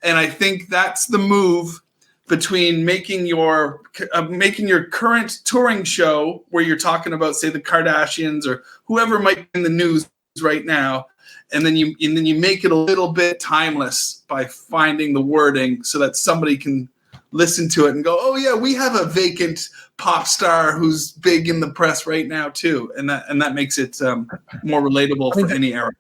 E: and I think that's the move between making your current touring show where you're talking about, say, the Kardashians or whoever might be in the news right now, and then you make it a little bit timeless by finding the wording so that somebody can listen to it and go, oh yeah, we have a vacant pop star who's big in the press right now too, and that makes it more relatable for any era.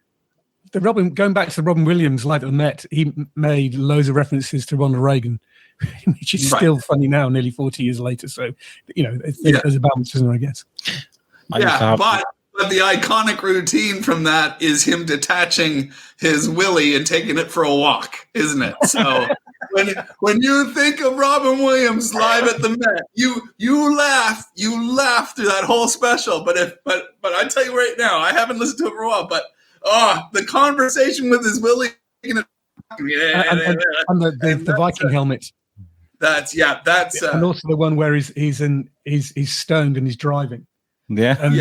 B: Going back to the Robin Williams Live at the Met, he made loads of references to Ronald Reagan, which is still funny now, nearly 40 years later. So, there's a balance, isn't there, I guess. But
E: the iconic routine from that is him detaching his willy and taking it for a walk, isn't it? So when you think of Robin Williams Live at the Met, you laugh through that whole special. But I tell you right now, I haven't listened to it for a while, but the conversation with his willy and
B: the Viking helmet.
E: That's
B: and also the one where he's stoned and he's driving.
A: Yeah,
B: and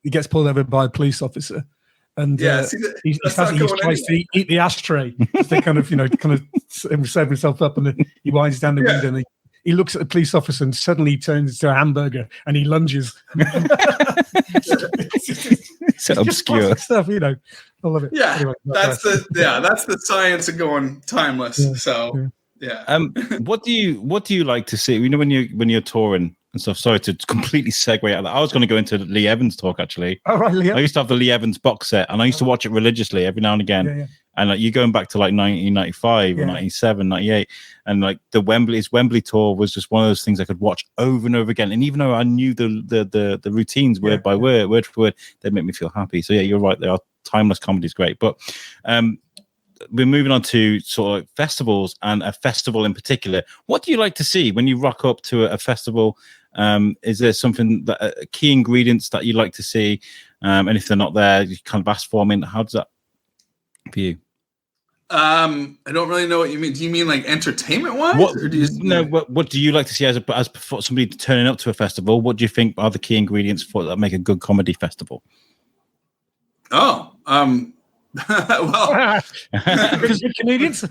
B: he gets pulled over by a police officer, and he tries to eat the ashtray. They kind of save himself up, and then he winds down the window and he looks at the police officer, and suddenly he turns into a hamburger and he lunges.
A: So obscure
B: stuff, I love it.
E: Yeah,
B: anyway,
E: that's the science of going timeless. Yeah, so. Yeah.
A: What do you like to see? You know, when you're touring and stuff. Sorry to completely segue out of that. I was going to go into Lee Evans talk actually.
B: Oh right, Lee.
A: I used to have the Lee Evans box set, and I used to watch it religiously every now and again.
B: Yeah.
A: And like you going back to like 1995 or 97, 98, and like the Wembley tour was just one of those things I could watch over and over again. And even though I knew the routines word by word for word, they make me feel happy. So yeah, you're right. They are timeless. Comedy is great, but we're moving on to sort of festivals and a festival in particular. What do you like to see when you rock up to a festival? Is there something that key ingredients that you like to see? And if they're not there, you kind of ask for them. I mean, how does that for you?
E: I don't really know what you mean. Do you mean like entertainment wise?
A: What do you like to see as somebody turning up to a festival? What do you think are the key ingredients for that make a good comedy festival?
E: Oh, well,
B: because you're Canadians.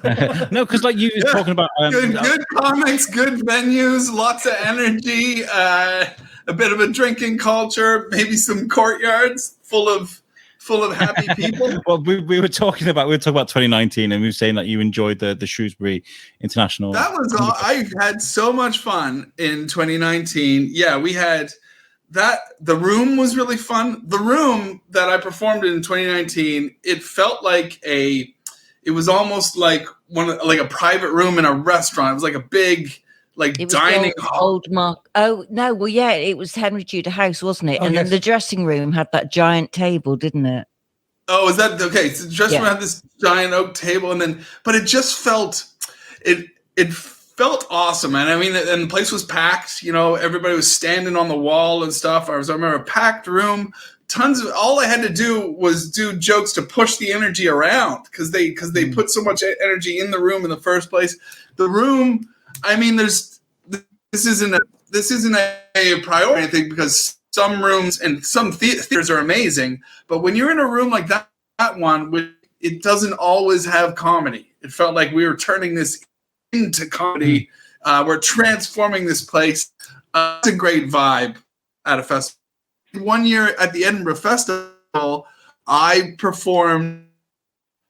A: No, because like you were talking about
E: good comics, good venues, lots of energy, a bit of a drinking culture, maybe some courtyards full of happy people.
A: Well, we were talking about 2019, and we were saying that you enjoyed the Shrewsbury International.
E: That was all. I had so much fun in 2019. Yeah, we had that. The room was really fun. The room that I performed in 2019, it felt like it was almost like a private room in a restaurant. It was like a big dining hall.
C: Old Mark. Oh no, well yeah, it was Henry Tudor House, wasn't it? And then the dressing room had that giant table, didn't it?
E: Oh, is that okay? So the dressing room had this giant oak table, but it just felt it felt awesome, man. I mean, and the place was packed. You know, everybody was standing on the wall and stuff. I remember a packed room. All I had to do was do jokes to push the energy around because they put so much energy in the room in the first place. The room. I mean, this isn't a priority thing because some rooms and some theaters are amazing, but when you're in a room like that one, it doesn't always have comedy. It felt like we were turning this into comedy. We're transforming this place. It's a great vibe at a festival. One year at the Edinburgh Festival, I performed.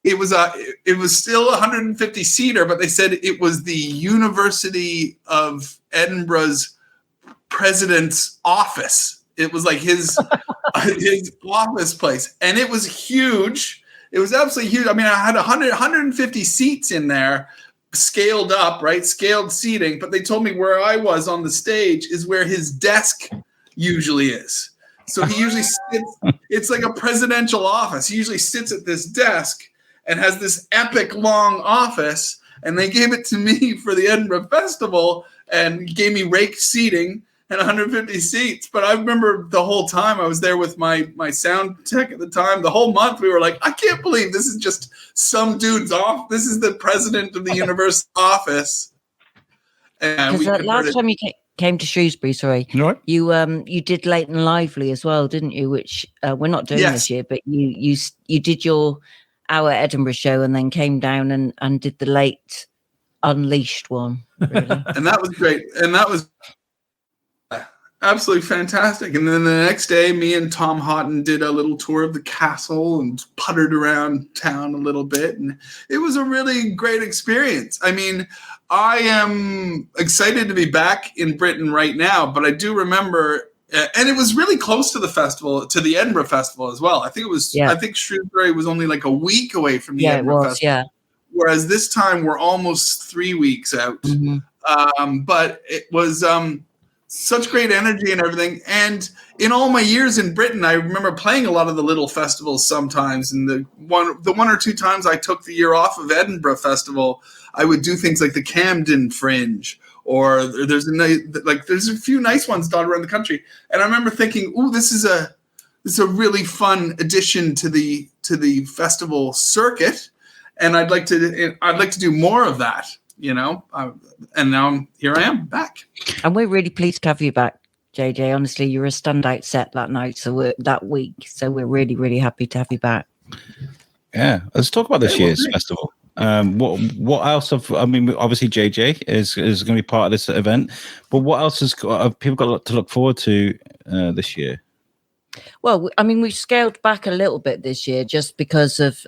E: It was still 150 seater, but they said it was the University of Edinburgh's president's office. It was like his office place, and it was huge. It was absolutely huge. I mean, I had 150 seats in there, scaled up, right? Scaled seating. But they told me where I was on the stage is where his desk usually is. So he usually sits. It's like a presidential office. He usually sits at this desk and has this epic long office, and they gave it to me for the Edinburgh Festival and gave me raked seating and 150 seats. But I remember the whole time I was there with my sound tech at the time, the whole month we were like, I can't believe this is just some dude's off. This is the president of the university office. And
C: last time you came to Shrewsbury, you did Late and Lively as well, didn't you? Which we're not doing this year, but you did our Edinburgh show and then came down and did the late Unleashed one. Really.
E: And that was great. And that was absolutely fantastic. And then the next day, me and Tom Houghton did a little tour of the castle and puttered around town a little bit. And it was a really great experience. I mean, I am excited to be back in Britain right now, but I do remember, and it was really close to the festival, to the Edinburgh Festival as well. I think it was. Yeah. I think Shrewsbury was only like a week away from the Edinburgh Festival. Yeah. Whereas this time we're almost 3 weeks out. Mm-hmm. But it was such great energy and everything. And in all my years in Britain, I remember playing a lot of the little festivals sometimes. And the one or two times I took the year off of Edinburgh Festival, I would do things like the Camden Fringe. Or there's a few nice ones dotted around the country, and I remember thinking, "Ooh, this is a really fun addition to the festival circuit," and I'd like to do more of that, you know. And now here I am back,
C: and we're really pleased to have you back, JJ. Honestly, you're a standout set that night, so we're really, really happy to have you back.
A: Yeah, let's talk about this year's festival. What else obviously JJ is going to be part of this event, but what else have people got to look forward to this year?
C: Well, I mean, we've scaled back a little bit this year just because of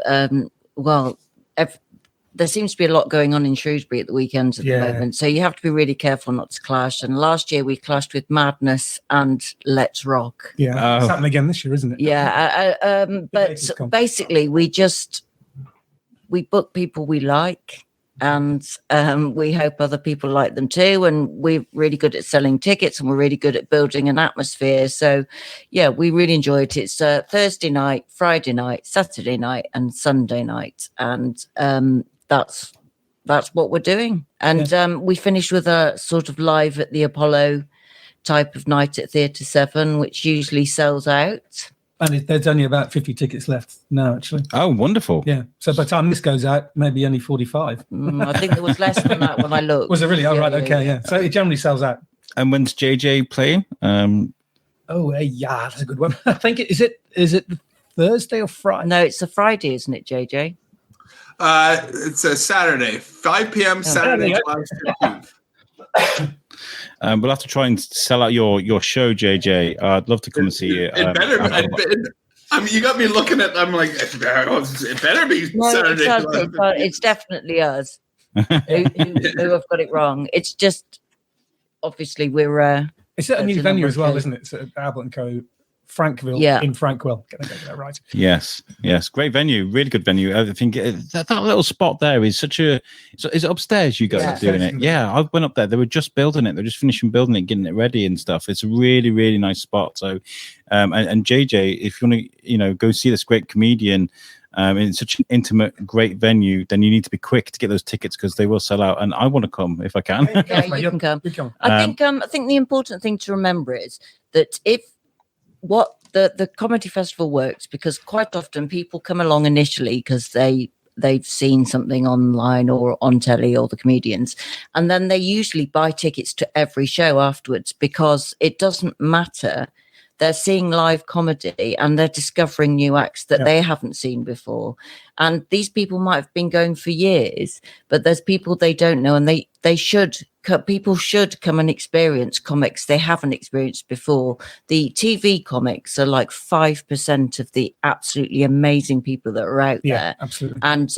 C: there seems to be a lot going on in Shrewsbury at the weekends at the moment. So you have to be really careful not to clash. And last year we clashed with Madness and Let's Rock.
B: Yeah, it's happening again this year, isn't it?
C: Yeah. But basically we book people we like. And we hope other people like them too. And we're really good at selling tickets and we're really good at building an atmosphere. So, yeah, we really enjoy it. It's Thursday night, Friday night, Saturday night and Sunday night. And that's what we're doing. And we finish with a sort of live at the Apollo type of night at Theatre 7, which usually sells out.
B: And there's only about 50 tickets left now, actually.
A: Oh, wonderful.
B: Yeah. So by the time this goes out, maybe only 45.
C: I think there was less than that when I looked.
B: Was it really? Oh, right. Okay. Yeah. So it generally sells out.
A: And when's JJ playing?
B: That's a good one. I think is it Thursday or Friday?
C: No, it's a Friday, isn't it, JJ?
E: It's a Saturday, 5 p.m. Saturday, July 15th.
A: We'll have to try and sell out your show, JJ. I'd love to come and see you.
E: It better. I mean, you got me looking at. I'm like, it better be Saturday.
C: It's definitely us who have got it wrong. It's just obviously we're.
B: It's at a new venue as well, isn't it? It's at Albert and Co. Frankville in Frankwell. Can I get that right?
A: Yes. Great venue, really good venue. I think that little spot there is such a. Is it upstairs? You guys are doing it? Yeah, I went up there. They were just building it. They're just finishing building it, getting it ready and stuff. It's a really, really nice spot. So, and JJ, if you want to, go see this great comedian. In such an intimate, great venue, then you need to be quick to get those tickets because they will sell out. And I want to come if I can.
C: Yeah, you can come. I think the important thing to remember is that if what the comedy festival works, because quite often people come along initially because they've seen something online or on telly or the comedians, and then they usually buy tickets to every show afterwards because it doesn't matter. They're seeing live comedy and they're discovering new acts that they haven't seen before. And these people might have been going for years, but there's people they don't know, and people should come and experience comics they haven't experienced before. The TV comics are like 5% of the absolutely amazing people that are out there.
B: Absolutely.
C: And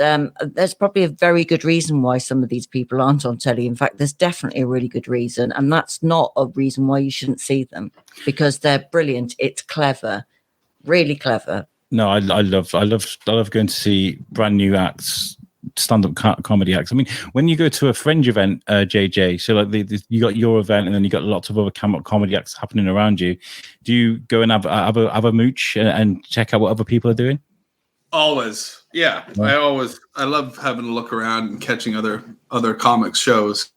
C: there's probably a very good reason why some of these people aren't on telly. In fact, there's definitely a really good reason, and that's not a reason why you shouldn't see them, because they're brilliant. It's clever, really clever.
A: No, I love going to see brand new acts, stand-up comedy acts. I mean, when you go to a fringe event, JJ, so like you got your event and then you got lots of other comedy acts happening around you. Do you go and have a mooch and check out what other people are doing?
E: Always, yeah. I love having a look around and catching other comics shows.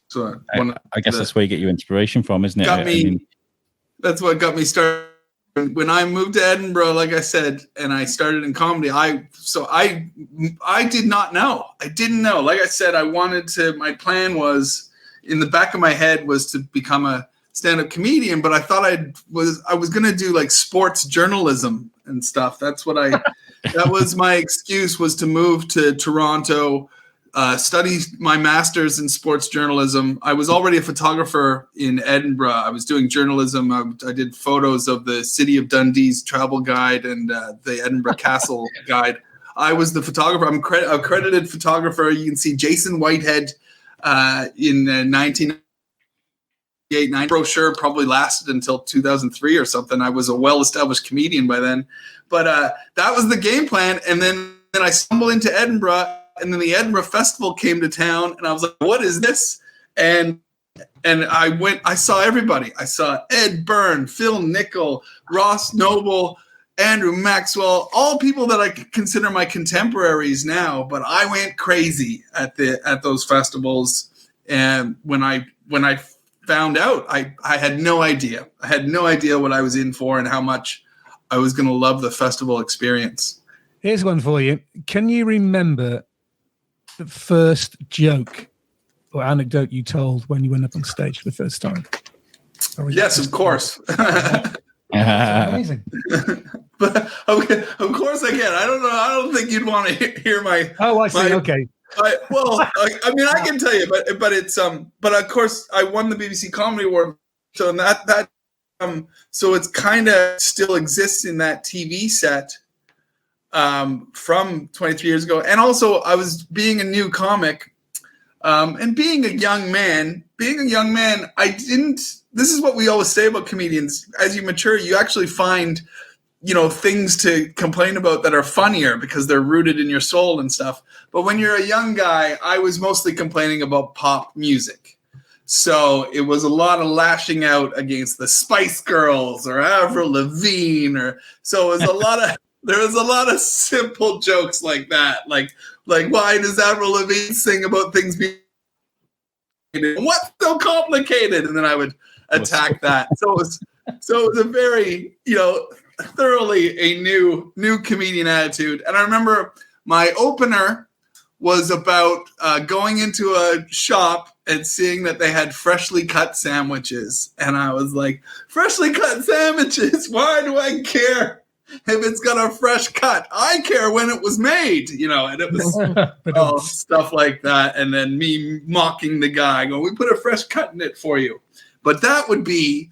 E: So
A: I guess that's where you get your inspiration from, isn't it?
E: That's what got me started. When I moved to Edinburgh, like I said, and I started in comedy, I did not know. I didn't know. Like I said, my plan was, in the back of my head, was to become a stand-up comedian, but I thought I was going to do like sports journalism and stuff. That was my excuse, was to move to Toronto, study my master's in sports journalism. I was already a photographer in Edinburgh. I was doing journalism. I did photos of the City of Dundee's travel guide and the Edinburgh Castle guide. I was the photographer. I'm a credited photographer. You can see Jason Whitehead in 1998. Brochure probably lasted until 2003 or something. I was a well-established comedian by then. But that was the game plan. And then I stumbled into Edinburgh. And then the Edinburgh Festival came to town, and I was like, what is this? And I saw everybody. I saw Ed Byrne, Phil Nickel, Ross Noble, Andrew Maxwell, all people that I consider my contemporaries now. But I went crazy at those festivals. And when I found out, I had no idea. I had no idea what I was in for and how much I was going to love the festival experience.
B: Here's one for you. Can you remember the first joke or anecdote you told when you went up on stage for the first time?
E: Yes, of course.
B: Amazing.
E: But okay, of course I can. I don't know. I don't think you'd want to hear my.
B: Oh, I see. Okay.
E: I mean, I can tell you, but it's but of course I won the BBC Comedy Award, so that so it's kind of still exists in that TV set. from 23 years ago. And also I was being a new comic, and being a young man, this is what we always say about comedians. As you mature, you actually find, things to complain about that are funnier because they're rooted in your soul and stuff. But when you're a young guy, I was mostly complaining about pop music. So it was a lot of lashing out against the Spice Girls or Avril Lavigne, so it was there was a lot of simple jokes like that. Like why does Avril Lavigne sing about things being what's so complicated? And then I would attack that. So it was a very, thoroughly a new comedian attitude. And I remember my opener was about going into a shop and seeing that they had freshly cut sandwiches. And I was like, freshly cut sandwiches? Why do I care if it's got a fresh cut? I care when it was made, and it was stuff like that. And then me mocking the guy, going, we put a fresh cut in it for you. But that would be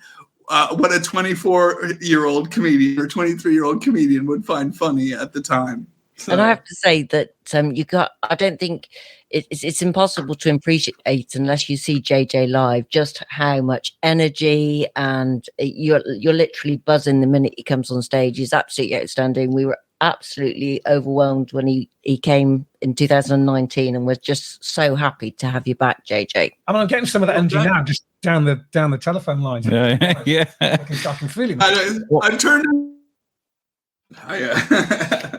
E: what a 24-year-old comedian or 23-year-old comedian would find funny at the time. So.
C: And I have to say that I don't think it's impossible to appreciate unless you see JJ live just how much energy, and you're literally buzzing the minute he comes on stage. He's absolutely outstanding. We were absolutely overwhelmed when he came in 2019, and we're just so happy to have you back, JJ.
B: I'm getting some of that energy now, just down the telephone line.
A: Yeah.
B: I can feel it.
E: I turned.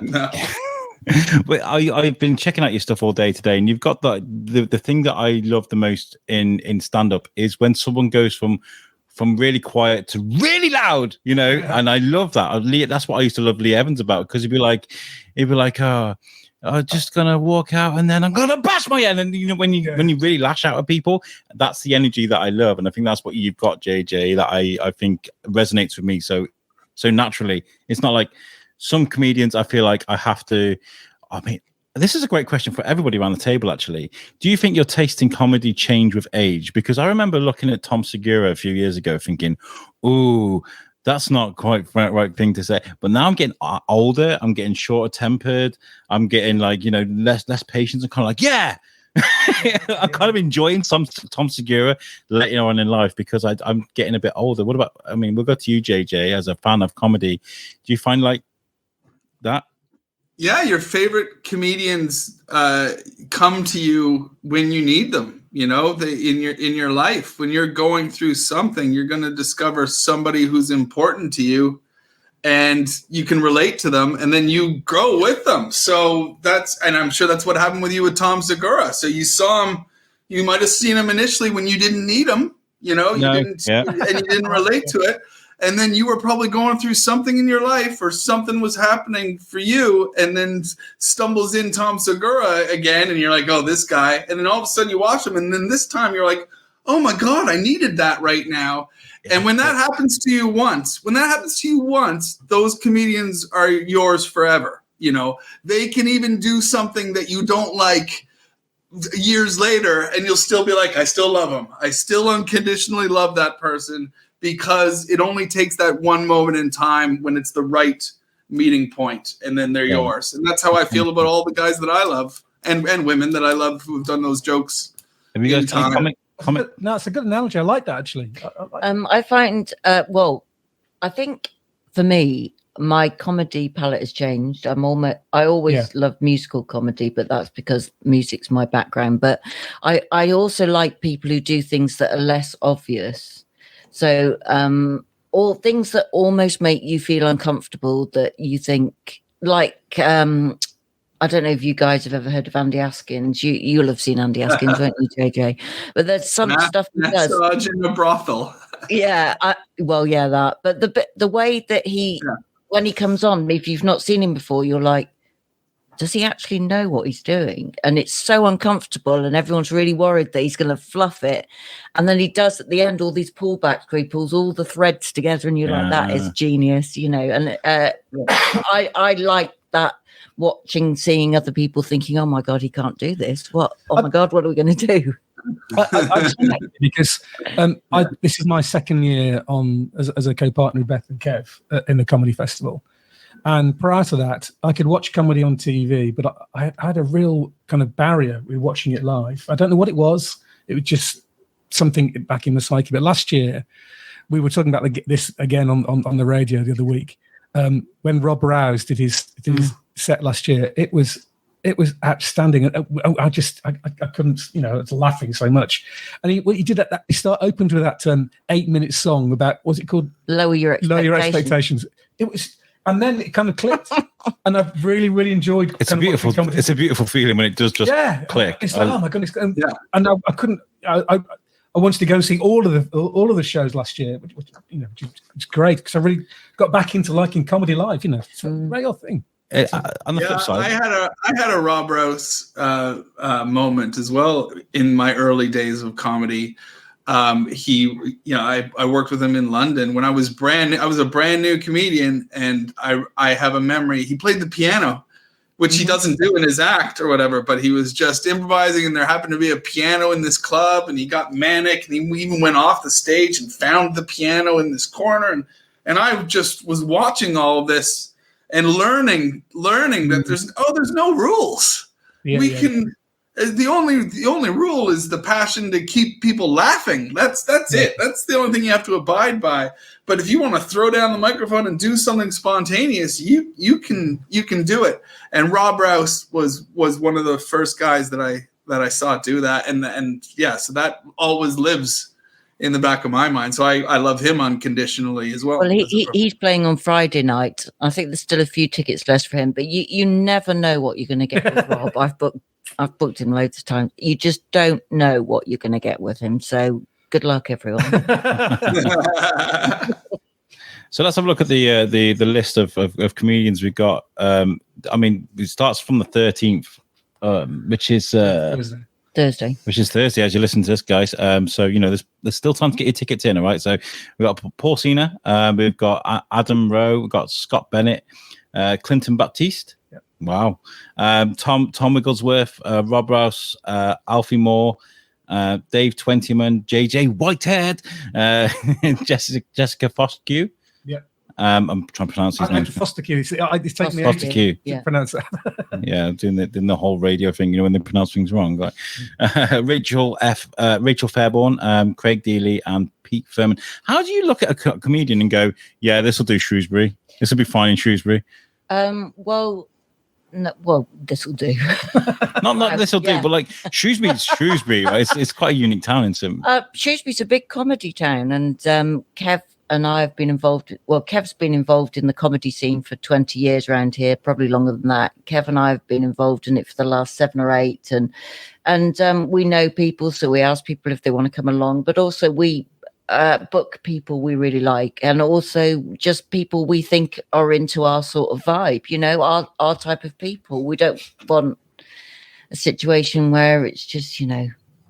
E: No.
A: But I've been checking out your stuff all day today, and you've got the thing that I love the most in stand-up is when someone goes from really quiet to really loud, and I love that. That's what I used to love Lee Evans about, because he'd be like, oh, I'm just gonna walk out and then I'm gonna bash my head. And when you really lash out at people, that's the energy that I love, and I think that's what you've got, JJ, that I think resonates with me so naturally. It's not like some comedians, I feel like I have to. I mean, this is a great question for everybody around the table, actually. Do you think your taste in comedy changed with age? Because I remember looking at Tom Segura a few years ago thinking, ooh, that's not quite the right thing to say. But now I'm getting older. I'm getting shorter tempered. I'm getting less patience, and kind of like, yeah. I'm kind of enjoying some Tom Segura later on in life because I'm getting a bit older. What about, we'll go to you, JJ, as a fan of comedy. Do you find like that?
E: Yeah, your favorite comedians come to you when you need them. In your life, when you're going through something, you're going to discover somebody who's important to you, and you can relate to them, and then you grow with them. So and I'm sure that's what happened with you with Tom Segura. So you saw him, you might have seen him initially when you didn't need him, and you didn't relate to it. And then you were probably going through something in your life, or something was happening for you, and then stumbles in Tom Segura again, and you're like, oh, this guy. And then all of a sudden you watch him, and then this time you're like, oh my God, I needed that right now. And when that happens to you once, those comedians are yours forever. They can even do something that you don't like years later, and you'll still be like, I still love them. I still unconditionally love that person, because it only takes that one moment in time when it's the right meeting point, and then they're yours. And that's how I feel about all the guys that I love, and women that I love who have done those jokes.
A: Have you guys comment?
B: No, it's a good analogy. I like that, actually.
C: I find, I think for me, my comedy palette has changed. I always love musical comedy, but that's because music's my background. But I also like people who do things that are less obvious. So all things that almost make you feel uncomfortable, that you think, like, I don't know if you guys have ever heard of Andy Askins. You'll have seen Andy Askins, won't you, JJ? But there's some stuff he does.
E: In a brothel.
C: Yeah, that. But the way that when he comes on, if you've not seen him before, you're like, does he actually know what he's doing? And it's so uncomfortable, and everyone's really worried that he's going to fluff it. And then he does at the end all these pullbacks where he pulls all the threads together, and you're like, that is genius, And I like that, seeing other people thinking, oh my God, he can't do this. Oh my God, what are we going to do?
B: Because this is my second year as a co-partner with Beth and Kev in the comedy festival. And prior to that, I could watch comedy on TV, but I had a real kind of barrier with watching it live. I don't know what it was. It was just something back in the psyche. But last year, we were talking about this again on the radio the other week. When Rob Rouse did his set last year, it was outstanding. I couldn't, I was laughing so much. And he did that. He opened with that 8-minute song about, what's it called?
C: Lower Your Expectations.
B: It was, and then it kind of clicked. And I've really, really enjoyed.
A: It's a beautiful feeling when it does just click.
B: It's like, oh my goodness! And I couldn't. I wanted to go and see all of the shows last year, which it's great because I really got back into liking comedy live. It's a real thing.
A: On the flip side,
E: I had a Rob Rouse moment as well in my early days of comedy. I worked with him in London when I was a brand new comedian, and I have a memory. He played the piano, which he doesn't do in his act or whatever, but he was just improvising, and there happened to be a piano in this club, and he got manic, and he even went off the stage and found the piano in this corner, and I just was watching all of this and learning that there's no rules. The only rule is the passion to keep people laughing. That's it. That's the only thing you have to abide by. But if you want to throw down the microphone and do something spontaneous, you can do it. And Rob Rouse was one of the first guys that I saw do that. So that always lives in the back of my mind. So I love him unconditionally as well.
C: Well, he's playing on Friday night. I think there's still a few tickets left for him, but you never know what you're going to get with Rob. I've booked him loads of times. You just don't know what you're going to get with him. So good luck, everyone.
A: So let's have a look at the list of comedians we've got. It starts from the 13th, which is
C: Thursday.
A: Which is Thursday as you listen to this, guys. So there's still time to get your tickets in. All right. So we've got Paul Cena, we've got Adam Rowe, we've got Scott Bennett, Clinton Baptiste. Yep. Wow. Tom Wigglesworth, Rob Rouse, Alfie Moore, Dave Twentyman, JJ Whitehead, Jessica Foskey.
B: Yeah.
A: I'm trying to pronounce his name.
B: Foskey. It's taking me
A: Foskey.
B: to pronounce that.
A: Yeah, doing the whole radio thing, when they pronounce things wrong. Like Rachel Fairborn, Craig Dealey, and Pete Furman. How do you look at a comedian and go, yeah, this will do Shrewsbury. This will be fine in Shrewsbury?
C: This will do.
A: not this will do, but like Shrewsbury's Shrewsbury, right? It's quite a unique town in some.
C: Shrewsbury's a big comedy town, and Kev and I have been involved. Well, Kev's been involved in the comedy scene for 20 years around here, probably longer than that. Kev and I have been involved in it for the last 7 or 8, and we know people, so we ask people if they want to come along, but also we book people we really like, and also just people we think are into our sort of vibe, our type of people. We don't want a situation where it's just,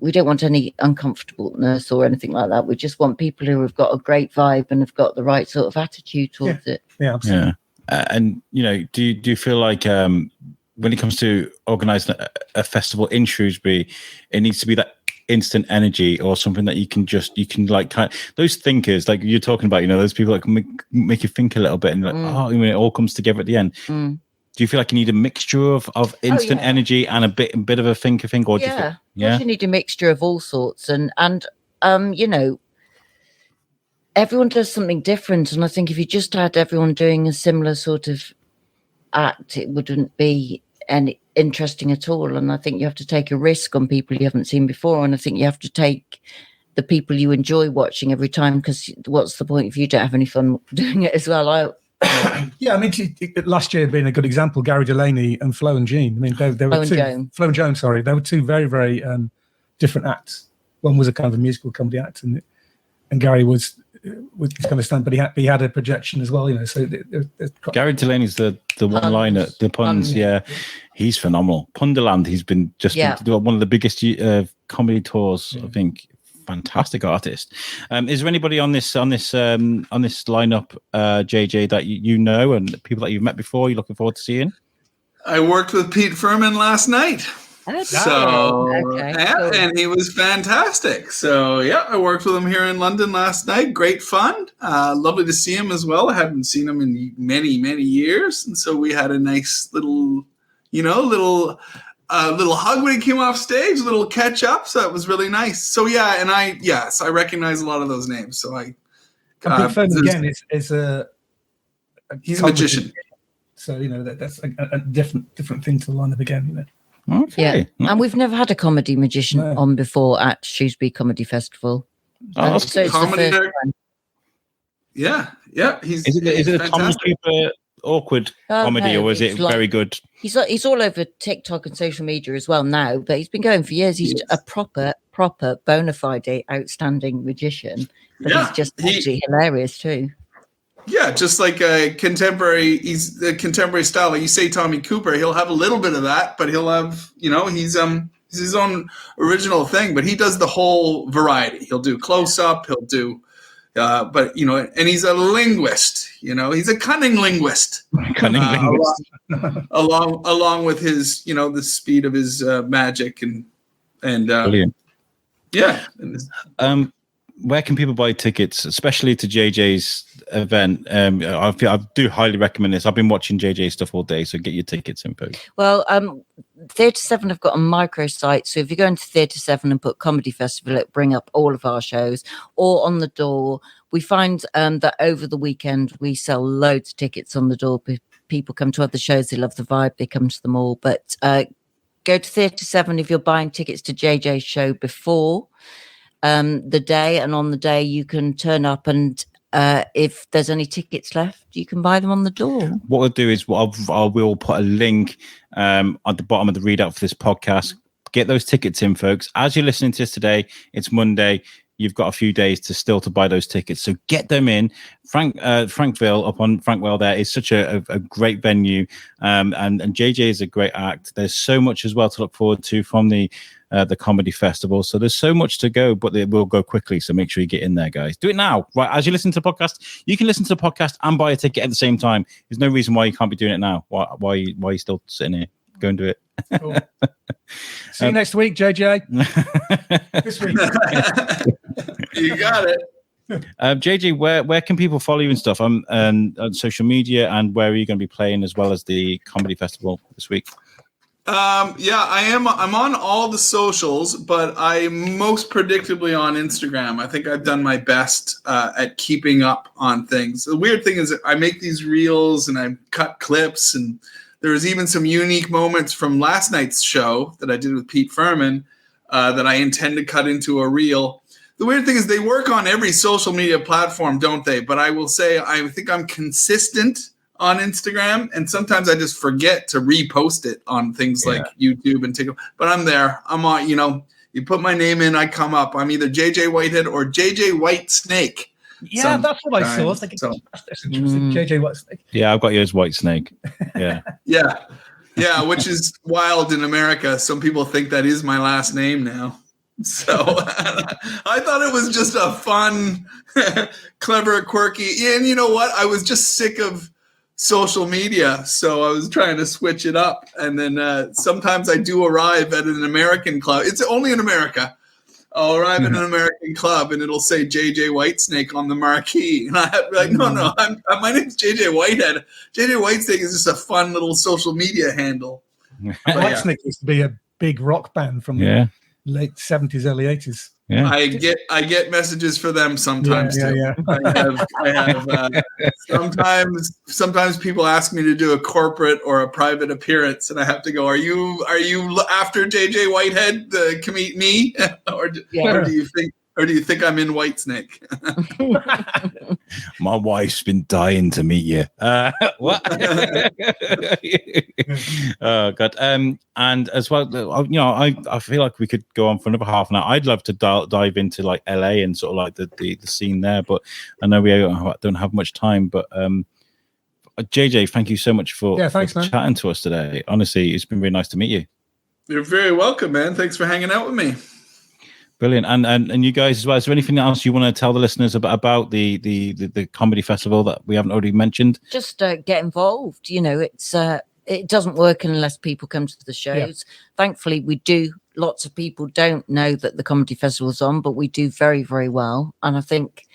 C: we don't want any uncomfortableness or anything like that. We just want people who have got a great vibe and have got the right sort of attitude towards it.
B: Yeah, absolutely.
A: And do you feel like when it comes to organising a festival in Shrewsbury, it needs to be that instant energy or something that you can like kind of, those thinkers like you're talking about, those people that can make you think a little bit and it all comes together at the end. Do you feel like you need a mixture of instant energy and a bit of a thinker thing, or
C: you need a mixture of all sorts, and everyone does something different, and I think if you just had everyone doing a similar sort of act, it wouldn't be any interesting at all. And I think you have to take a risk on people you haven't seen before, and I think you have to take the people you enjoy watching every time, because what's the point if you don't have any fun doing it as well?
B: Last year being a good example, Gary Delaney and Flo and Jean. They were Flo and Joan, sorry. They were two very, very different acts. One was a kind of a musical comedy act, and Gary was kind of stand, but he had a projection as well, So
A: Gary Delaney's the one liner, the puns. Yeah, he's phenomenal. Punderland. He's been one of the biggest comedy tours, I think. Fantastic artist. Is there anybody on this lineup, JJ, that you know and people that you've met before you're looking forward to seeing?
E: I worked with Pete Furman last night. So,
C: Okay,
E: cool. And he was fantastic. So, I worked with him here in London last night. Great fun. Lovely to see him as well. I haven't seen him in many, many years. And so we had a nice little hug when he came off stage, little catch up. So it was really nice. So, I recognize a lot of those names. So Pete
B: Fern again is
E: he's a magician.
B: So, that's a different thing to the lineup again,
A: Okay.
C: Yeah, and we've never had a comedy magician on before at Shrewsbury Comedy Festival.
A: Oh,
C: So it's
E: comedy
C: the first time.
E: Yeah. Is
A: it a Tom Cooper awkward comedy,
C: no,
A: or is it very good?
C: He's all over TikTok and social media as well now, but he's been going for years. He's a proper bona fide outstanding magician. But he's just actually hilarious too.
E: Yeah, just like a contemporary. He's the contemporary style. Like you say, Tommy Cooper, he'll have a little bit of that, but he'll have, he's his own original thing. But he does the whole variety. He'll do close up. He'll do, and he's a linguist. He's a cunning linguist. Along with his, the speed of his magic and
A: brilliant.
E: Yeah.
A: Where can people buy tickets, especially to JJ's event? I do highly recommend this. I've been watching JJ stuff all day, so get your tickets info.
C: Well, Theatre 7 have got a microsite, so if you go into Theatre 7 and put Comedy Festival, it'll bring up all of our shows, or on the door. We find that over the weekend we sell loads of tickets on the door. People come to other shows, they love the vibe, they come to them all. But go to Theatre 7 if you're buying tickets to JJ's show before the day, and on the day you can turn up, and if there's any tickets left, you can buy them on the door. What
A: we'll do is I will put a link at the bottom of the readout for this podcast. Get those tickets in, folks. As you're listening to this today, it's Monday. You've got a few days to buy those tickets, so get them in. Frankville up on Frankwell there is such a great venue, and JJ is a great act. There's so much as well to look forward to from the comedy festival. So there's so much to go, but it will go quickly. So make sure you get in there, guys. Do it now. Right, as you listen to the podcast, you can listen to the podcast and buy a ticket at the same time. There's no reason why you can't be doing it now. Why are you still sitting here? Go and do it.
B: Cool. See you next week, JJ. This week.
E: You got it.
A: JJ, where can people follow you and stuff? On social media, and where are you going to be playing as well as the comedy festival this week?
E: I am. I'm on all the socials, but I'm most predictably on Instagram. I think I've done my best at keeping up on things. The weird thing is I make these reels and I cut clips, and there was even some unique moments from last night's show that I did with Pete Furman that I intend to cut into a reel. The weird thing is they work on every social media platform, don't they? But I will say I think I'm consistent on Instagram, and sometimes I just forget to repost it on things like YouTube and TikTok. But I'm there. I'm on. You put my name in, I come up. I'm either JJ Whitehead or JJ White Snake.
B: Yeah, that's what I saw. That's interesting. JJ White Snake.
A: Yeah, I've got you as White Snake. Yeah.
E: Yeah, which is wild in America. Some people think that is my last name now. So I thought it was just a fun, clever, quirky. And you know what? I was just sick of social media, so I was trying to switch it up. And then sometimes I do arrive at an American club. It's only in America. I'll arrive at an American club and it'll say JJ Whitesnake on the marquee. And I have to be like, no, my name's JJ Whitehead. JJ Whitesnake is just a fun little social media handle.
B: Whitesnake used to be a big rock band from the late 70s, early 80s.
A: Yeah.
E: I get messages for them sometimes too.
B: Yeah.
E: I have sometimes people ask me to do a corporate or a private appearance, and I have to go, are you after JJ Whitehead, me, or do you think I'm in Whitesnake?
A: My wife's been dying to meet you. What? Oh God. And as well, I feel like we could go on for another half an hour. I'd love to dive into like LA and sort of like the scene there, but I know we don't have much time. But JJ, thank you so much for chatting to us today. Honestly, it's been really nice to meet you.
E: You're very welcome, man. Thanks for hanging out with me.
A: Brilliant. And you guys as well. Is there anything else you want to tell the listeners about the comedy festival that we haven't already mentioned?
C: Just get involved. It's it doesn't work unless people come to the shows. Thankfully, we do. Lots of people don't know that the comedy festival's on, but we do very, very well. And I think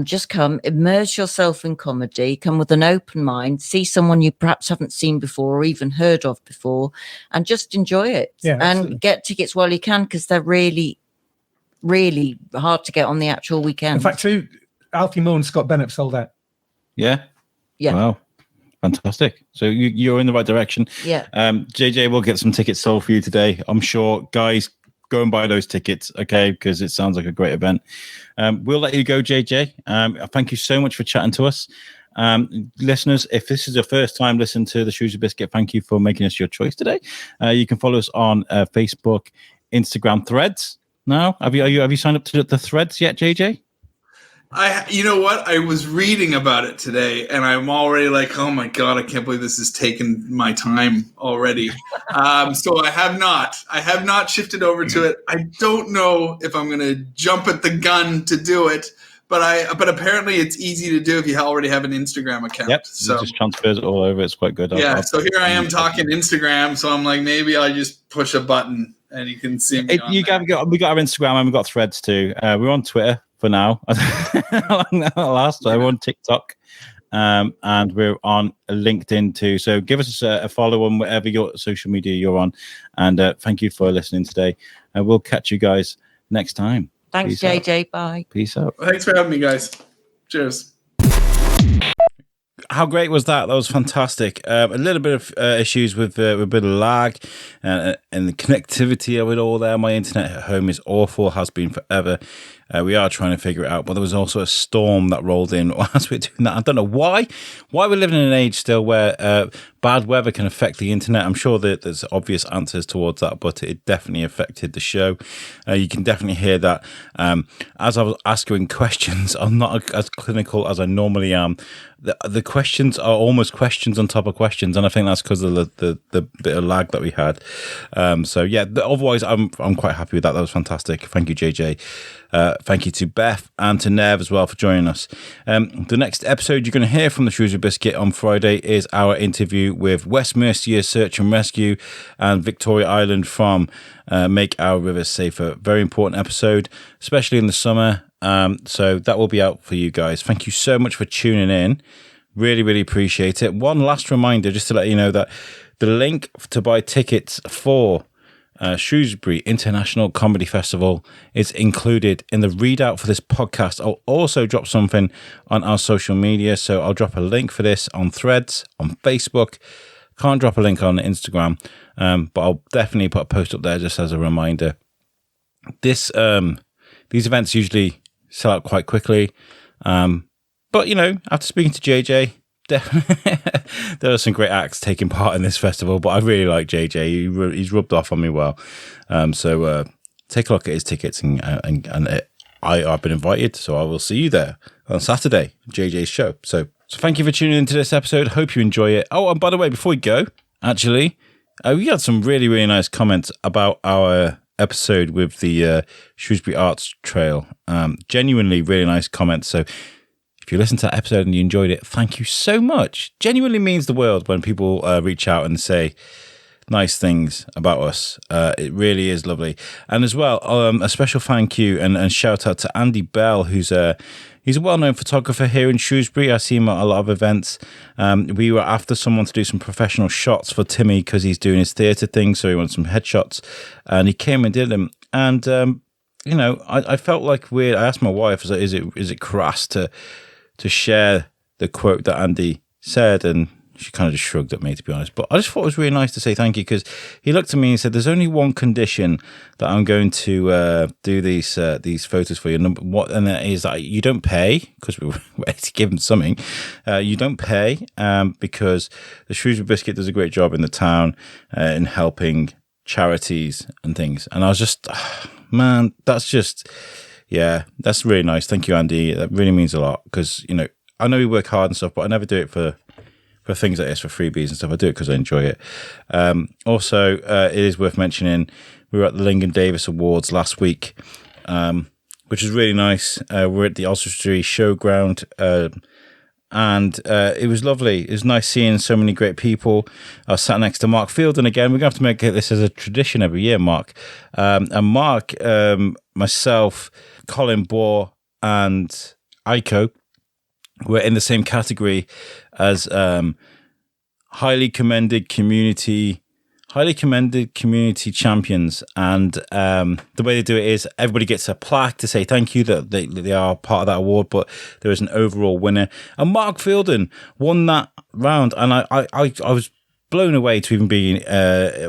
C: just come, immerse yourself in comedy, come with an open mind, see someone you perhaps haven't seen before or even heard of before, and just enjoy it.
B: Yeah,
C: and get tickets while you can, because they're really, really hard to get on the actual weekend.
B: In fact, too, Alfie Moore and Scott Bennett sold out.
A: Yeah.
C: Yeah.
A: Wow. Fantastic. So you're in the right direction.
C: Yeah.
A: JJ will get some tickets sold for you today. I'm sure. Guys, go and buy those tickets, okay? Because it sounds like a great event. We'll let you go, JJ. Thank you so much for chatting to us. Listeners, if this is your first time listening to the Shrewsbury Biscuit, thank you for making us your choice today. You can follow us on Facebook, Instagram, Threads. Now, have you signed up to the Threads yet, JJ?
E: You know what? I was reading about it today, and I'm already like, oh my God, I can't believe this has taken my time already. So I have not shifted over to it. I don't know if I'm going to jump at the gun to do it, but apparently it's easy to do if you already have an Instagram account.
A: Yep.
E: So
A: it just transfers it all over. It's quite good.
E: Yeah. So here I am talking Instagram. So I'm like, maybe I'll just push a button and you can see me.
A: We got our Instagram and we got Threads too. We're on Twitter for now. Last time we're on TikTok, and we're on LinkedIn too. So give us a follow on whatever your social media you're on. And thank you for listening today. And we'll catch you guys next time.
C: Thanks,
A: Peace
C: JJ.
A: out.
C: Bye.
A: Peace out.
E: Thanks for having me, guys. Cheers.
A: How great was that? That was fantastic. A little bit of issues with a bit of lag and the connectivity of it all there. My internet at home is awful, has been forever. We are trying to figure it out, but there was also a storm that rolled in as we're doing that. I don't know why we're living in an age still where bad weather can affect the internet. I'm sure that there's obvious answers towards that, but it definitely affected the show. You can definitely hear that. As I was asking questions, I'm not as clinical as I normally am. The questions are almost questions on top of questions, and I think that's because of the bit of lag that we had. So yeah, otherwise I'm quite happy with that. That was fantastic. Thank you, JJ. Thank you to Beth and to Nev as well for joining us. The next episode you're going to hear from the Shrewsbury Biscuit on Friday is our interview with West Mercia Search and Rescue and Victoria Island from Make Our Rivers Safer. Very important episode, especially in the summer. So that will be out for you guys. Thank you so much for tuning in. Really, really appreciate it. One last reminder, just to let you know that the link to buy tickets for Shrewsbury International Comedy Festival is included in the readout for this podcast. I'll also drop something on our social media. So I'll drop a link for this on Threads, on Facebook. Can't drop a link on Instagram, but I'll definitely put a post up there just as a reminder. These events usually sell out quite quickly. But, you know, after speaking to JJ, there are some great acts taking part in this festival, but I really like JJ. He's rubbed off on me well. So take a look at his tickets, and I've been invited, so I will see you there on Saturday, JJ's show. So thank you for tuning into this episode. Hope you enjoy it. Oh, and by the way, before we go, actually, we had some really, really nice comments about our episode with the Shrewsbury Arts Trail. Genuinely really nice comments. So if you listened to that episode and you enjoyed it, thank you so much. Genuinely means the world when people reach out and say nice things about us. It really is lovely. And as well, a special thank you and shout out to Andy Bell, he's a well-known photographer here in Shrewsbury. I see him at a lot of events. We were after someone to do some professional shots for Timmy because he's doing his theatre thing, so he wants some headshots. And he came and did them. And, you know, I felt like weird. I asked my wife, I was like, is it crass to share the quote that Andy said? And she kind of just shrugged at me, to be honest. But I just thought it was really nice to say thank you, because he looked at me and said, there's only one condition that I'm going to do these photos for you. And that is that you don't pay, because we were ready to give him something. You don't pay because the Shrewsbury Biscuit does a great job in the town in helping charities and things. And I was just, man, that's just... yeah, that's really nice. Thank you, Andy. That really means a lot, because, you know, I know we work hard and stuff, but I never do it for things like this, for freebies and stuff. I do it because I enjoy it. Also, it is worth mentioning, we were at the Lincoln Davis Awards last week, which was really nice. We're at the Oswestry Showground, and it was lovely. It was nice seeing so many great people. I was sat next to Mark Fielden again. We're going to have to make this as a tradition every year, Mark. And Mark, myself, Colin Bohr, and Aiko were in the same category as highly commended community champions. And the way they do it is everybody gets a plaque to say thank you that they are part of that award, but there is an overall winner. And Mark Fielden won that round, and I was blown away to even be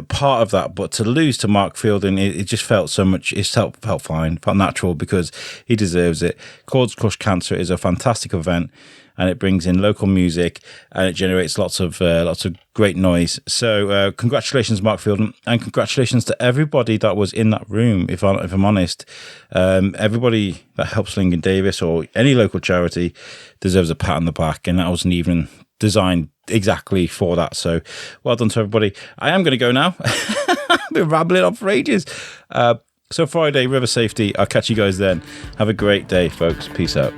A: part of that, but to lose to Mark Fielden, it just felt so much. It felt fine, felt natural, because he deserves it. Chords Crush Cancer is a fantastic event, and it brings in local music, and it generates lots of great noise. So congratulations, Mark Fielden, and congratulations to everybody that was in that room. If I'm honest, everybody that helps Lincoln Davis or any local charity deserves a pat on the back, and that wasn't even designed exactly for that. So well done to everybody. I am going to go now. I've been rambling on for ages. So Friday, river safety. I'll catch you guys then. Have a great day, folks. Peace out.